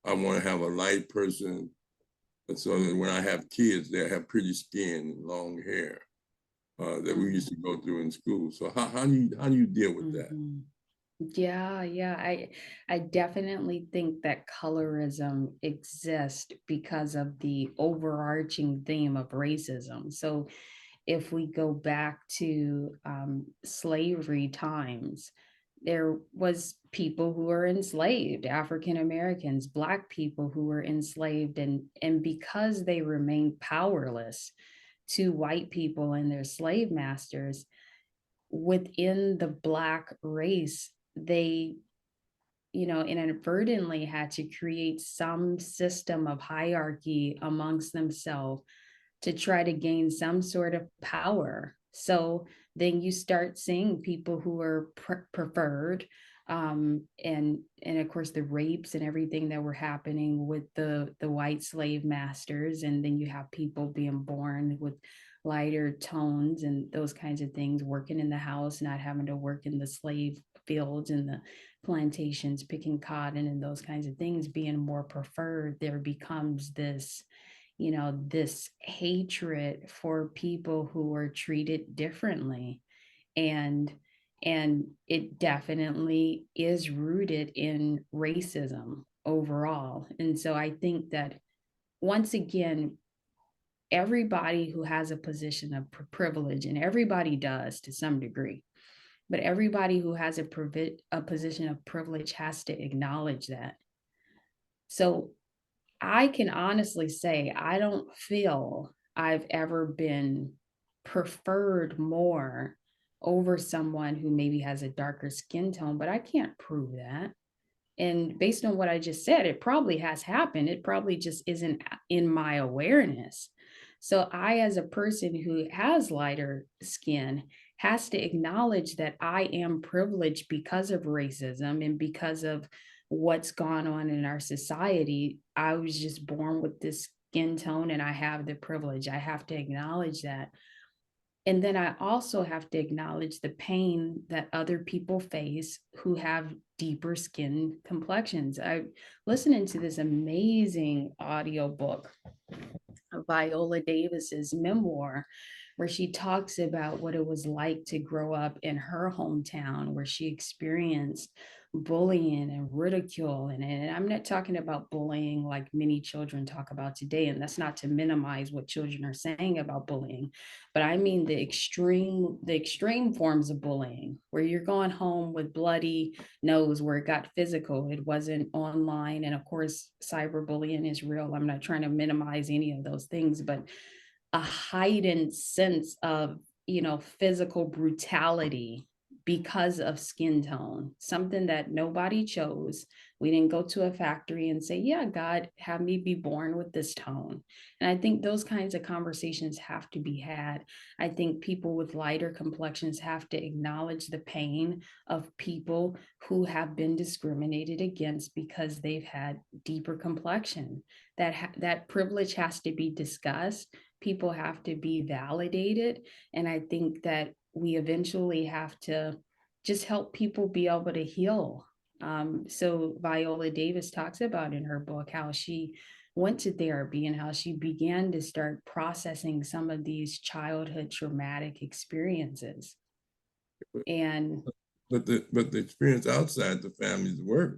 I want to have a light person so that when I have kids, they have pretty skin and long hair that we used to go through in school. So how do you deal with that? Yeah. I definitely think that colorism exists because of the overarching theme of racism. So if we go back to slavery times, there was people who were enslaved, African Americans, Black people who were enslaved, and because they remained powerless to white people and their slave masters within the Black race, they inadvertently had to create some system of hierarchy amongst themselves to try to gain some sort of power. So then you start seeing people who are preferred, and of course the rapes and everything that were happening with the white slave masters, and then you have people being born with lighter tones and those kinds of things, working in the house, not having to work in the slave fields and the plantations, picking cotton and those kinds of things being more preferred, there becomes this, this hatred for people who are treated differently. And it definitely is rooted in racism overall. And so I think that once again, everybody who has a position of privilege, and everybody does to some degree, but everybody who has a position of privilege has to acknowledge that. So I can honestly say I don't feel I've ever been preferred more over someone who maybe has a darker skin tone, but I can't prove that. And based on what I just said, it probably has happened. It probably just isn't in my awareness. So I, as a person who has lighter skin, has to acknowledge that I am privileged because of racism and because of what's gone on in our society. I was just born with this skin tone and I have the privilege. I have to acknowledge that. And then I also have to acknowledge the pain that other people face who have deeper skin complexions. I'm listening to this amazing audio book, Viola Davis's memoir, where she talks about what it was like to grow up in her hometown, where she experienced bullying and ridicule. And I'm not talking about bullying like many children talk about today. And that's not to minimize what children are saying about bullying, but I mean the extreme forms of bullying, where you're going home with bloody nose, where it got physical. It wasn't online. And of course, cyberbullying is real. I'm not trying to minimize any of those things, but a heightened sense of, physical brutality because of skin tone, something that nobody chose. We didn't go to a factory and say, yeah, God, have me be born with this tone. And I think those kinds of conversations have to be had. I think people with lighter complexions have to acknowledge the pain of people who have been discriminated against because they've had deeper complexion. That privilege has to be discussed. People have to be validated. And I think that we eventually have to just help people be able to heal. So Viola Davis talks about in her book how she went to therapy and how she began to start processing some of these childhood traumatic experiences. And but the experience outside the family's work,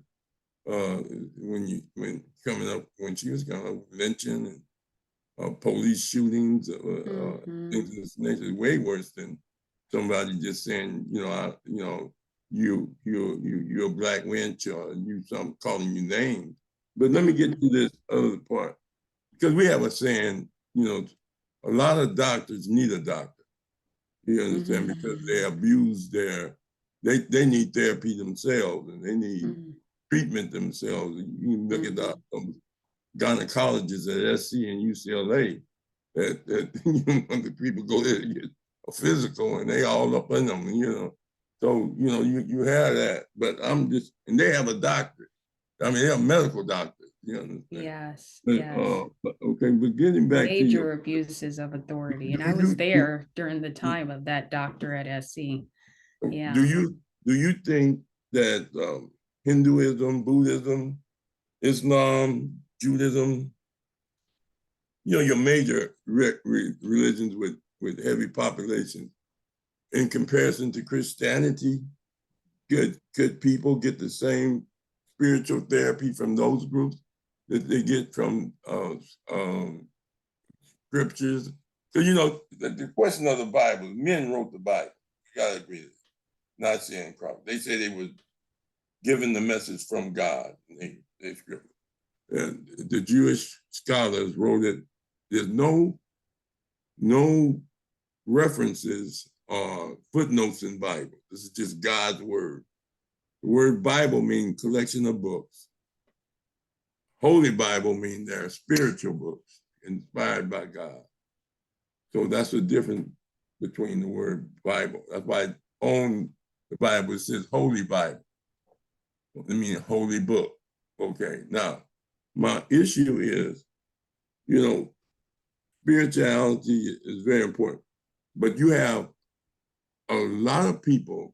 when she was coming up, lynching and police shootings, things of this nature, is way worse than somebody just saying, you're a black wench, or calling you names. But let me get to this other part, because we have a saying, a lot of doctors need a doctor. You understand? Because they abuse they need therapy themselves, and they need treatment themselves. You can look at the gynecologists at SC and UCLA, that the people go there to get a physical, and they all up in them, So, you have that, but and they have a doctorate. I mean, they're medical doctors, you understand? yes, But, yes. okay, but getting back to Major abuses of authority. And I was there during the time of that doctor at SC. Yeah. Do you think that Hinduism, Buddhism, Islam, Judaism, your major religions with heavy populations, in comparison to Christianity, could people get the same spiritual therapy from those groups that they get from scriptures? So, the question of the Bible, men wrote the Bible. You gotta agree with it. Not saying crop. They say they were given the message from God. And they scripted. And the Jewish scholars wrote it. There's no references or footnotes in Bible. This is just God's word. The word Bible means collection of books. Holy Bible means they're spiritual books inspired by God. So that's the difference between the word Bible. That's why on the Bible it says Holy Bible. It means holy book. Okay, now my issue is, spirituality is very important, but you have a lot of people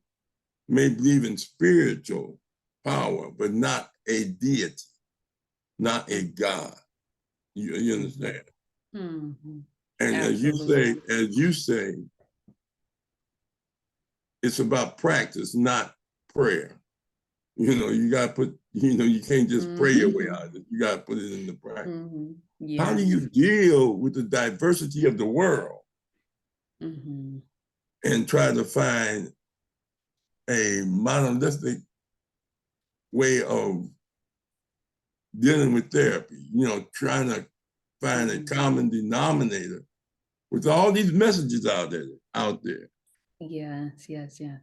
may believe in spiritual power, but not a deity, not a God. You understand? Mhm. And Absolutely. as you say, it's about practice, not prayer. You got to put, you can't just pray your way out of it. You got to put it into practice. How do Yes. you deal with the diversity of the world and try to find a monolithic way of dealing with therapy? Trying to find a common denominator with all these messages out there. Yes.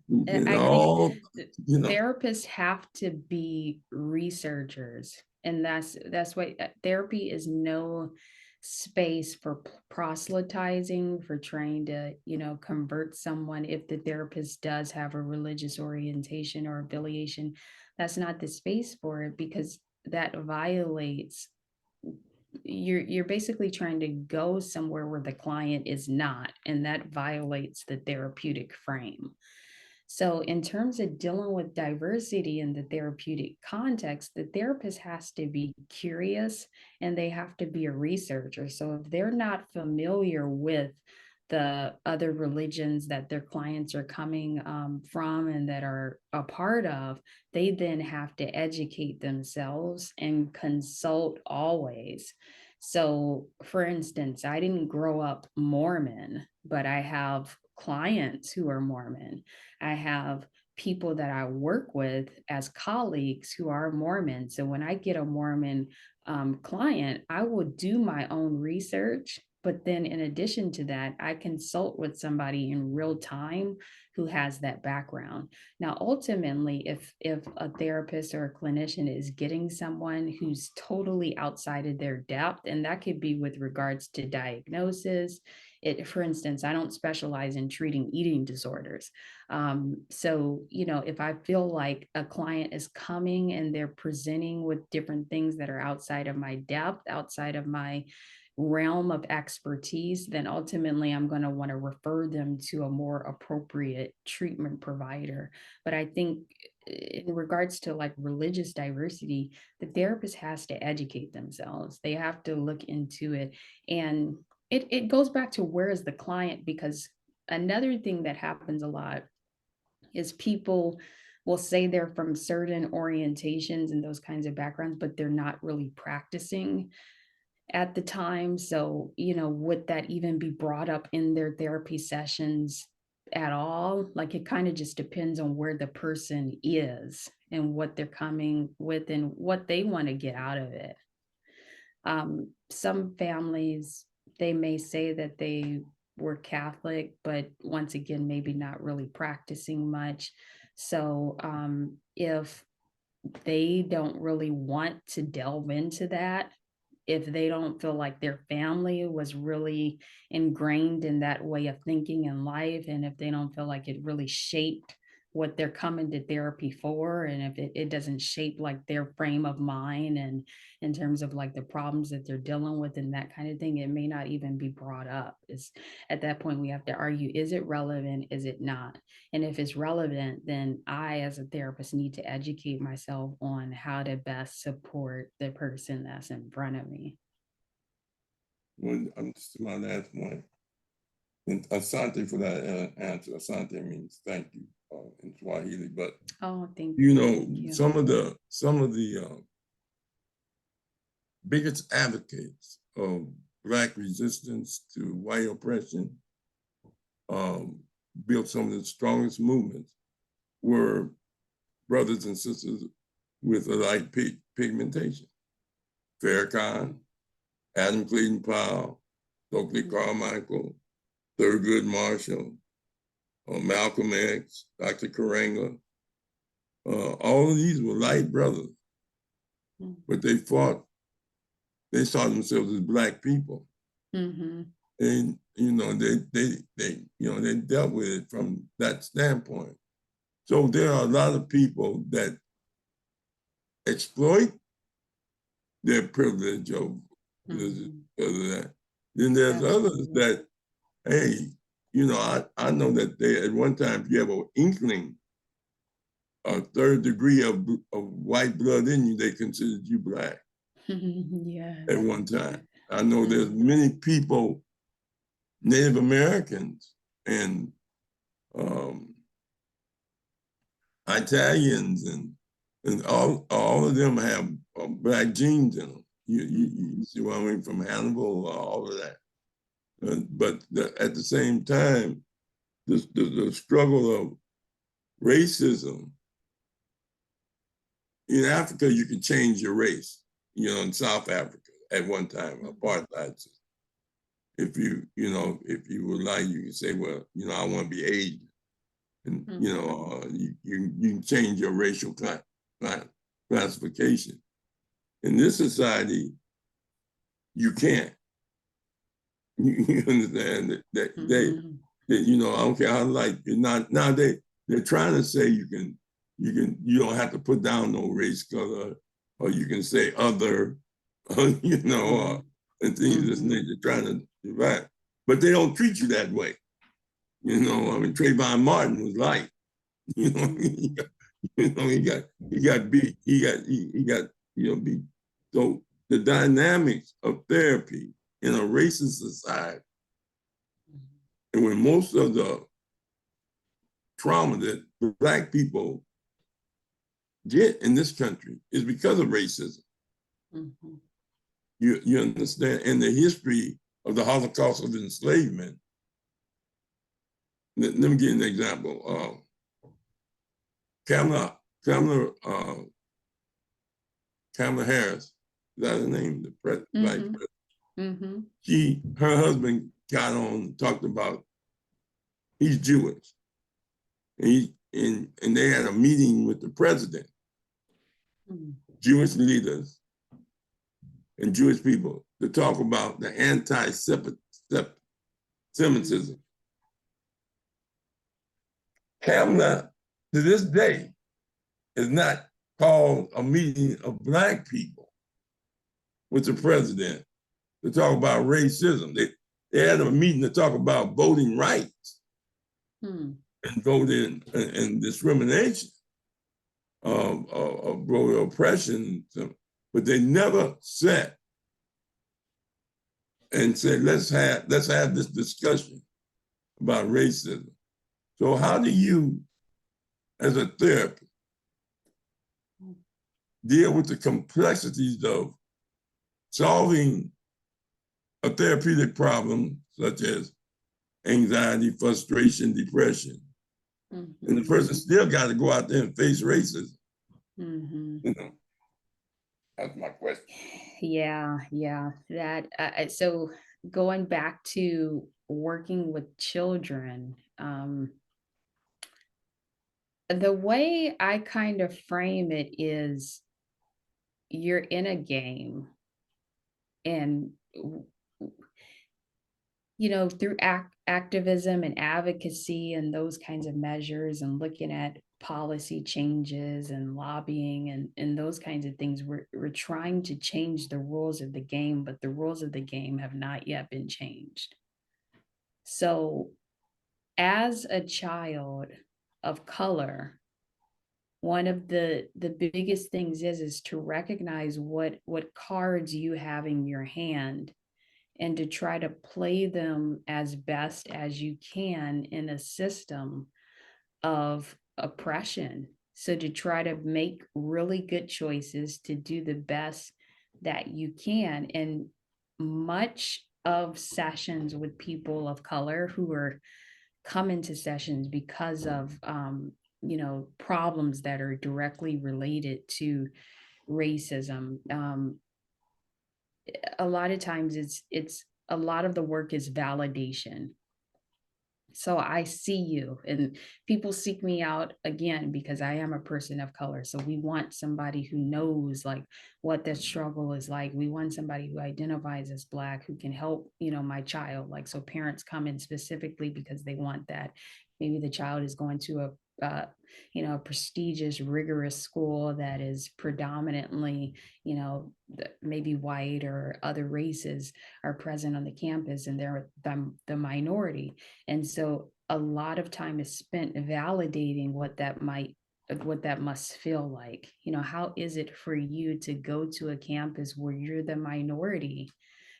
And I all, think you know, therapists have to be researchers, and that's why therapy is no space for proselytizing, for trying to, convert someone. If the therapist does have a religious orientation or affiliation, that's not the space for it, because that violates, you're basically trying to go somewhere where the client is not, and that violates the therapeutic frame. So, in terms of dealing with diversity in the therapeutic context, the therapist has to be curious and they have to be a researcher. So, if they're not familiar with the other religions that their clients are coming from and that are a part of, they then have to educate themselves and consult always. So, for instance, I didn't grow up Mormon, but I have clients who are Mormon. I have people that I work with as colleagues who are Mormon. So when I get a Mormon client, I will do my own research. But then, in addition to that, I consult with somebody in real time who has that background. Now, ultimately, if a therapist or a clinician is getting someone who's totally outside of their depth, and that could be with regards to diagnosis. For instance, I don't specialize in treating eating disorders. So, if I feel like a client is coming and they're presenting with different things that are outside of my depth, outside of my realm of expertise, then ultimately I'm going to want to refer them to a more appropriate treatment provider. But I think in regards to like religious diversity, the therapist has to educate themselves. They have to look into it. And it goes back to where is the client, because another thing that happens a lot is people will say they're from certain orientations and those kinds of backgrounds, but they're not really practicing at the time. So, would that even be brought up in their therapy sessions at all? Like, it kind of just depends on where the person is and what they're coming with and what they want to get out of it. Some families, they may say that they were Catholic, but once again, maybe not really practicing much. So, if they don't really want to delve into that, if they don't feel like their family was really ingrained in that way of thinking in life, and if they don't feel like it really shaped what they're coming to therapy for, and if it doesn't shape like their frame of mind and in terms of like the problems that they're dealing with and that kind of thing, it may not even be brought up. Is at that point we have to argue, is it relevant, is it not? And if it's relevant, then I as a therapist need to educate myself on how to best support the person that's in front of me. Well, I'm just my last point. And asante for that answer. Asante means thank you in Swahili. But Oh, thank you. some of the biggest advocates of Black resistance to white oppression, built some of the strongest movements, were brothers and sisters with a light pigmentation. Farrakhan, Adam Clayton Powell, Stokely Carmichael, Thurgood Marshall, Malcolm X, Dr. Karenga. All of these were light brothers, but they saw themselves as Black people. And they dealt with it from that standpoint. So there are a lot of people that exploit their privilege of that, Then there's others Absolutely. that, hey, I know that they at one time, if you have an inkling, a third degree of white blood in you, they considered you Black Yes. at one time. I know there's many people, Native Americans and Italians and all of them have Black genes in them. You see what I mean? From Hannibal, all of that. But at the same time, the struggle of racism in Africa, you can change your race. In South Africa at one time, apartheid system. If you would like, you can say, well, I want to be Asian, and you can change your racial classification. In this society, you can't. You understand that they I don't care how now they're trying to say you don't have to put down no race color, or you can say other, and things of this nature, trying to divide. But they don't treat you that way. Trayvon Martin was like, he got beat, he got beat. So the dynamics of therapy in a racist society, and when most of the trauma that Black people get in this country is because of racism. You understand? And the history of the Holocaust of enslavement. Let me give you an example. Kamala Harris, is that her name? The Vice President. Her husband got on and talked about he's Jewish. And they had a meeting with the president, Jewish leaders and Jewish people, to talk about the anti-Semitism. Kamala, to this day, has not called a meeting of Black people with the president to talk about racism. They had a meeting to talk about voting rights and voting and discrimination of oppression, but they never sat and said, let's have this discussion about racism. So how do you, as a therapist, deal with the complexities of solving a therapeutic problem such as anxiety, frustration, depression, and the person still got to go out there and face racism? That's my question. Yeah. That so going back to working with children, the way I kind of frame it is you're in a game, and through activism and advocacy and those kinds of measures, and looking at policy changes and lobbying and those kinds of things, we're trying to change the rules of the game, but the rules of the game have not yet been changed. So as a child of color, one of the biggest things is to recognize what cards you have in your hand, and to try to play them as best as you can in a system of oppression. So to try to make really good choices, to do the best that you can. And much of sessions with people of color who are coming to sessions because of problems that are directly related to racism, a lot of times it's a lot of the work is validation. So I see you, and people seek me out again because I am a person of color. So we want somebody who knows like what the struggle is like. We want somebody who identifies as Black, who can help, my child. Like, so parents come in specifically because they want that. Maybe the child is going to a prestigious, rigorous school that is predominantly, maybe white or other races are present on the campus, and they're the minority. And so a lot of time is spent validating what that must feel like. How is it for you to go to a campus where you're the minority,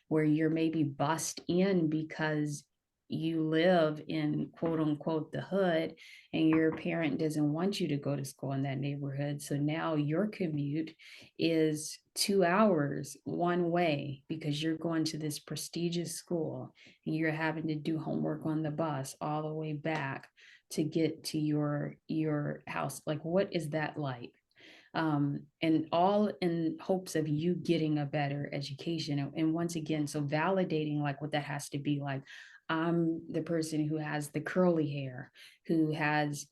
where you're maybe bussed in because you live in quote unquote the hood, and your parent doesn't want you to go to school in that neighborhood. So now your commute is 2 hours one way because you're going to this prestigious school, and you're having to do homework on the bus all the way back to get to your house. Like, what is that like? And all in hopes of you getting a better education. And once again, so validating like what that has to be like. I'm the person who has the curly hair, who has,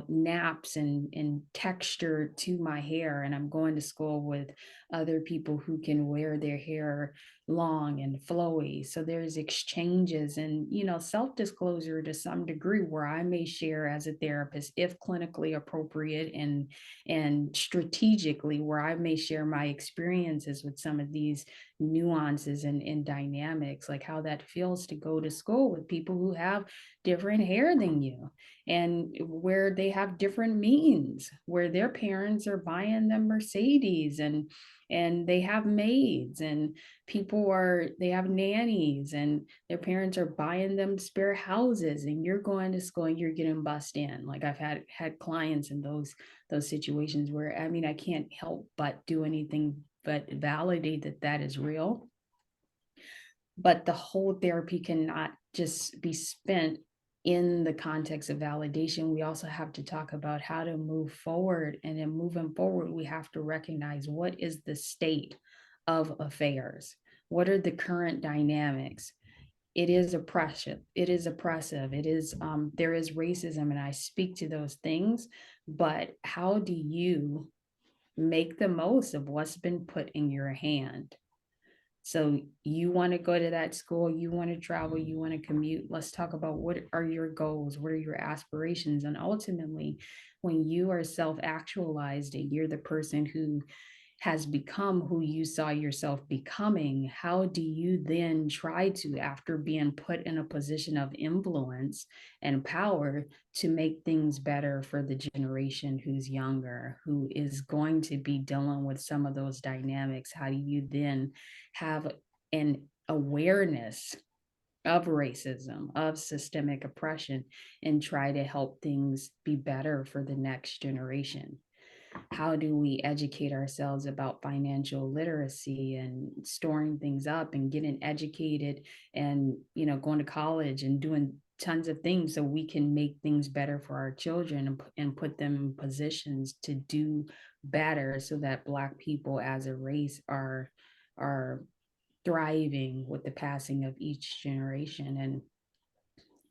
naps and texture to my hair. And I'm going to school with other people who can wear their hair long and flowy. So there's exchanges and, self-disclosure to some degree, where I may share as a therapist, if clinically appropriate, and strategically, where I may share my experiences with some of these nuances and dynamics, like how that feels to go to school with people who have different hair than you, and where they have different means, where their parents are buying them Mercedes, and they have maids, and they have nannies, and their parents are buying them spare houses, and you're going to school and you're getting bussed in. Like, I've had clients in those situations where, I can't help but do anything but validate that is real. But the whole therapy cannot just be spent in the context of validation. We also have to talk about how to move forward. And in moving forward, we have to recognize what is the state of affairs. What are the current dynamics? It is oppression. It is oppressive. It is, there is racism, and I speak to those things. But how do you make the most of what's been put in your hand? So you want to go to that school, you want to travel, you want to commute. Let's talk about what are your goals, what are your aspirations? And ultimately, when you are self-actualized and you're the person who has become who you saw yourself becoming, how do you then try to, after being put in a position of influence and power, to make things better for the generation who's younger, who is going to be dealing with some of those dynamics? How do you then have an awareness of racism, of systemic oppression, and try to help things be better for the next generation? How do we educate ourselves about financial literacy and storing things up and getting educated and, going to college and doing tons of things so we can make things better for our children and put them in positions to do better, so that Black people as a race are thriving with the passing of each generation. And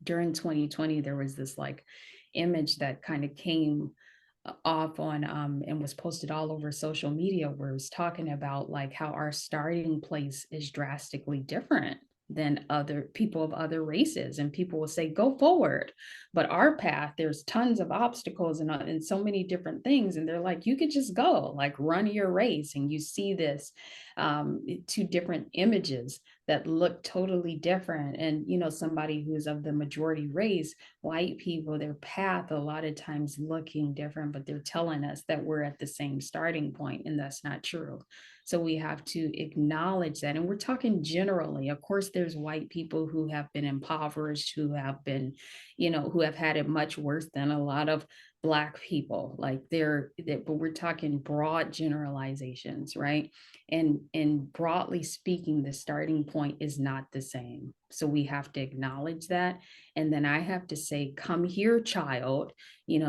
during 2020, there was this like image that kind of came off on and was posted all over social media, where it was talking about like how our starting place is drastically different than other people of other races, and people will say go forward, but our path, there's tons of obstacles and so many different things, and they're like, you could just go, like, run your race. And you see this two different images that look totally different. And somebody who's of the majority race, white people, their path a lot of times looking different, but they're telling us that we're at the same starting point, and that's not true. So we have to acknowledge that. And we're talking generally. Of course, there's white people who have been impoverished, who have been, who have had it much worse than a lot of Black people. Like but we're talking broad generalizations, right? And broadly speaking, the starting point is not the same. So we have to acknowledge that. And then I have to say, come here, child,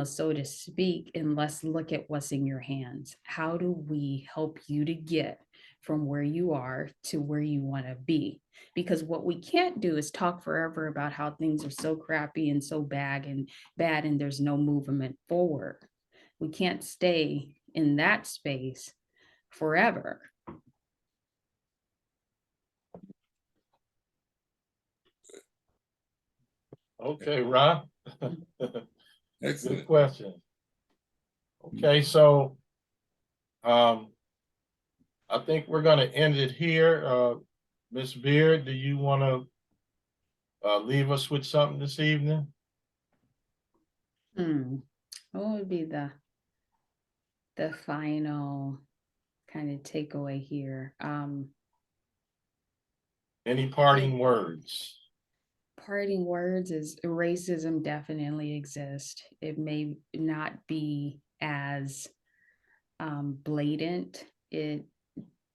so to speak, and let's look at what's in your hands. How do we help you to get from where you are to where you want to be? Because what we can't do is talk forever about how things are so crappy and so bad and there's no movement forward. We can't stay in that space forever. Okay, Rob. Good Excellent. question. Okay, so I think we're gonna end it here. Ms. Beard, do you wanna leave us with something this evening? What would be the final kind of takeaway here? Any parting words? Parting words is racism definitely exists. It may not be as blatant. It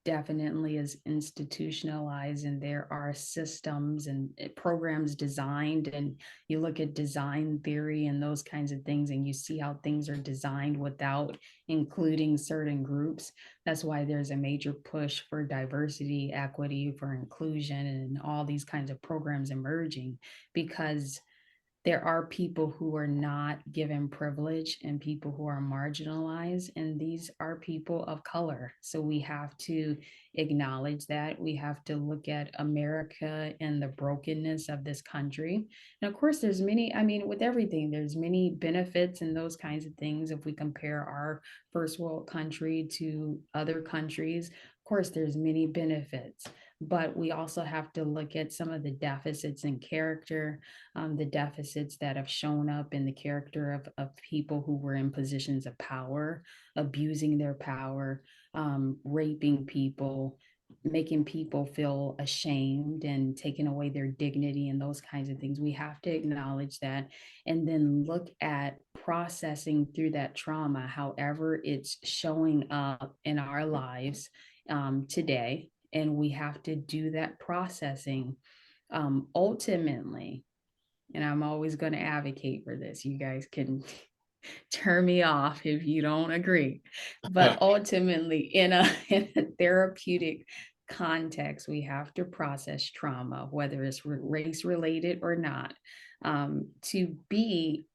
definitely is institutionalized, and there are systems and programs designed, and you look at design theory and those kinds of things, and you see how things are designed without including certain groups. That's why there's a major push for diversity, equity, for inclusion, and all these kinds of programs emerging, because there are people who are not given privilege and people who are marginalized, and these are people of color. So we have to acknowledge that. We have to look at America and the brokenness of this country. And of course, there's many, I mean, with everything, there's many benefits and those kinds of things. If we compare our first world country to other countries, of course, there's many benefits. But we also have to look at some of the deficits in character, the deficits that have shown up in the character of people who were in positions of power, abusing their power, raping people, making people feel ashamed and taking away their dignity and those kinds of things. We have to acknowledge that and then look at processing through that trauma, however it's showing up in our lives today. And we have to do that processing ultimately. And I'm always going to advocate for this. You guys can turn me off if you don't agree. But ultimately, in a therapeutic context, we have to process trauma, whether it's race related or not, to be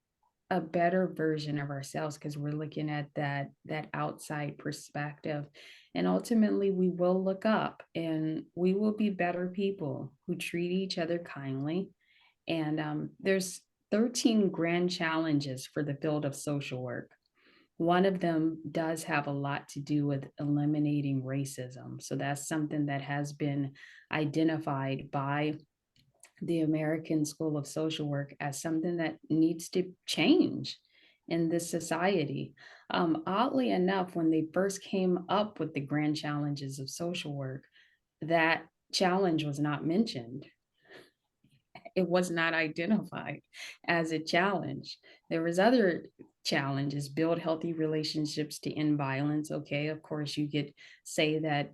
a better version of ourselves, because we're looking at that outside perspective. And ultimately, we will look up and we will be better people who treat each other kindly. And there's 13 grand challenges for the field of social work. One of them does have a lot to do with eliminating racism. So that's something that has been identified by the American School of Social Work as something that needs to change in this society. Oddly enough, when they first came up with the grand challenges of social work, that challenge was not mentioned. It was not identified as a challenge. There was other challenges: build healthy relationships to end violence. Okay, of course you could say that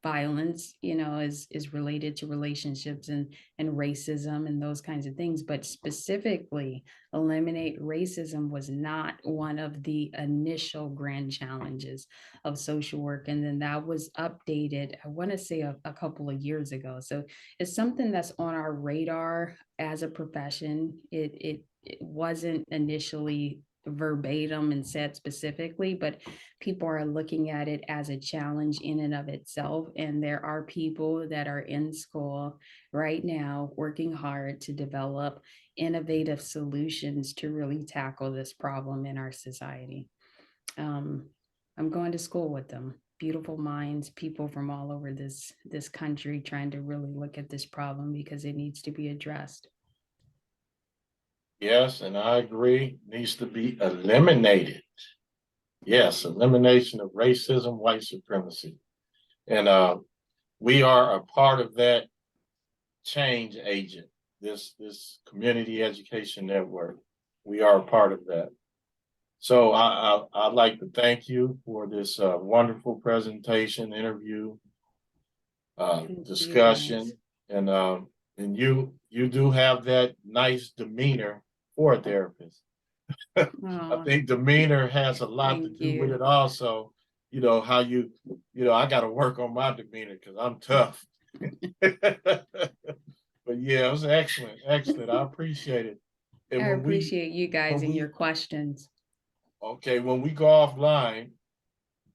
violence, is related to relationships and racism and those kinds of things, but specifically eliminate racism was not one of the initial grand challenges of social work. And then that was updated, I want to say a couple of years ago. So it's something that's on our radar as a profession. It wasn't initially verbatim and said specifically, but people are looking at it as a challenge in and of itself. And there are people that are in school right now working hard to develop innovative solutions to really tackle this problem in our society. I'm going to school with them. Beautiful minds, people from all over this country trying to really look at this problem because it needs to be addressed. Yes, and I agree, needs to be eliminated. Yes, elimination of racism, white supremacy. And we are a part of that change agent, this community education network. We are a part of that. So I'd like to thank you for this wonderful presentation, interview, discussion, and you do have that nice demeanor for a therapist. I think demeanor has a lot to do with it also. How I got to work on my demeanor because I'm tough. But yeah, it was excellent. I appreciate it. And I appreciate you guys and your questions. Okay, when we go offline,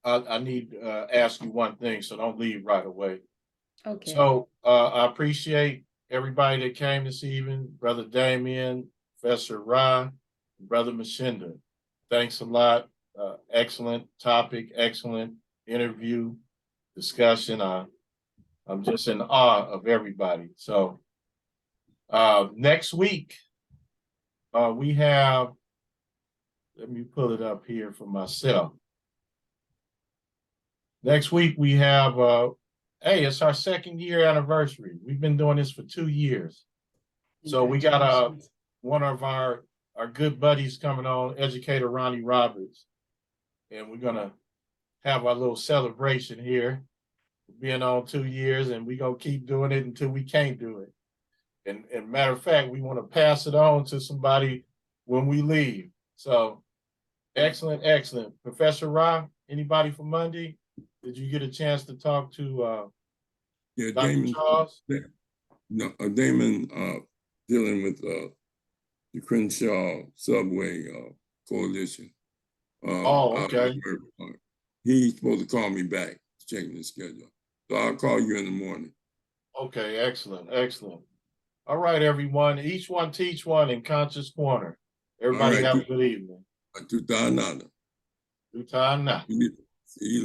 I need to ask you one thing, so don't leave right away. Okay. So I appreciate everybody that came this evening, Brother Damien, Professor Ra, Brother Mashinda. Thanks a lot. Excellent topic, excellent interview, discussion. I'm just in awe of everybody. So next week, we have, let me pull it up here for myself. Next week, we have, hey, it's our 2nd year anniversary. We've been doing this for 2 years. So we got one of our good buddies coming on, Educator Ronnie Roberts. And we're gonna have our little celebration here, being on 2 years, and we're gonna keep doing it until we can't do it. And matter of fact, we want to pass it on to somebody when we leave. So excellent, excellent. Professor Ra, anybody for Monday? Did you get a chance to talk to Yeah, Dr. Damon. Charles? No, Damon dealing with the Crenshaw Subway Coalition. Oh, okay. He's supposed to call me back, checking the schedule. So I'll call you in the morning. Okay, excellent, excellent. All right, everyone. Each one teach one in Conscious Corner. Everybody All right. have a good evening. Tutanana. Tutanana. See you.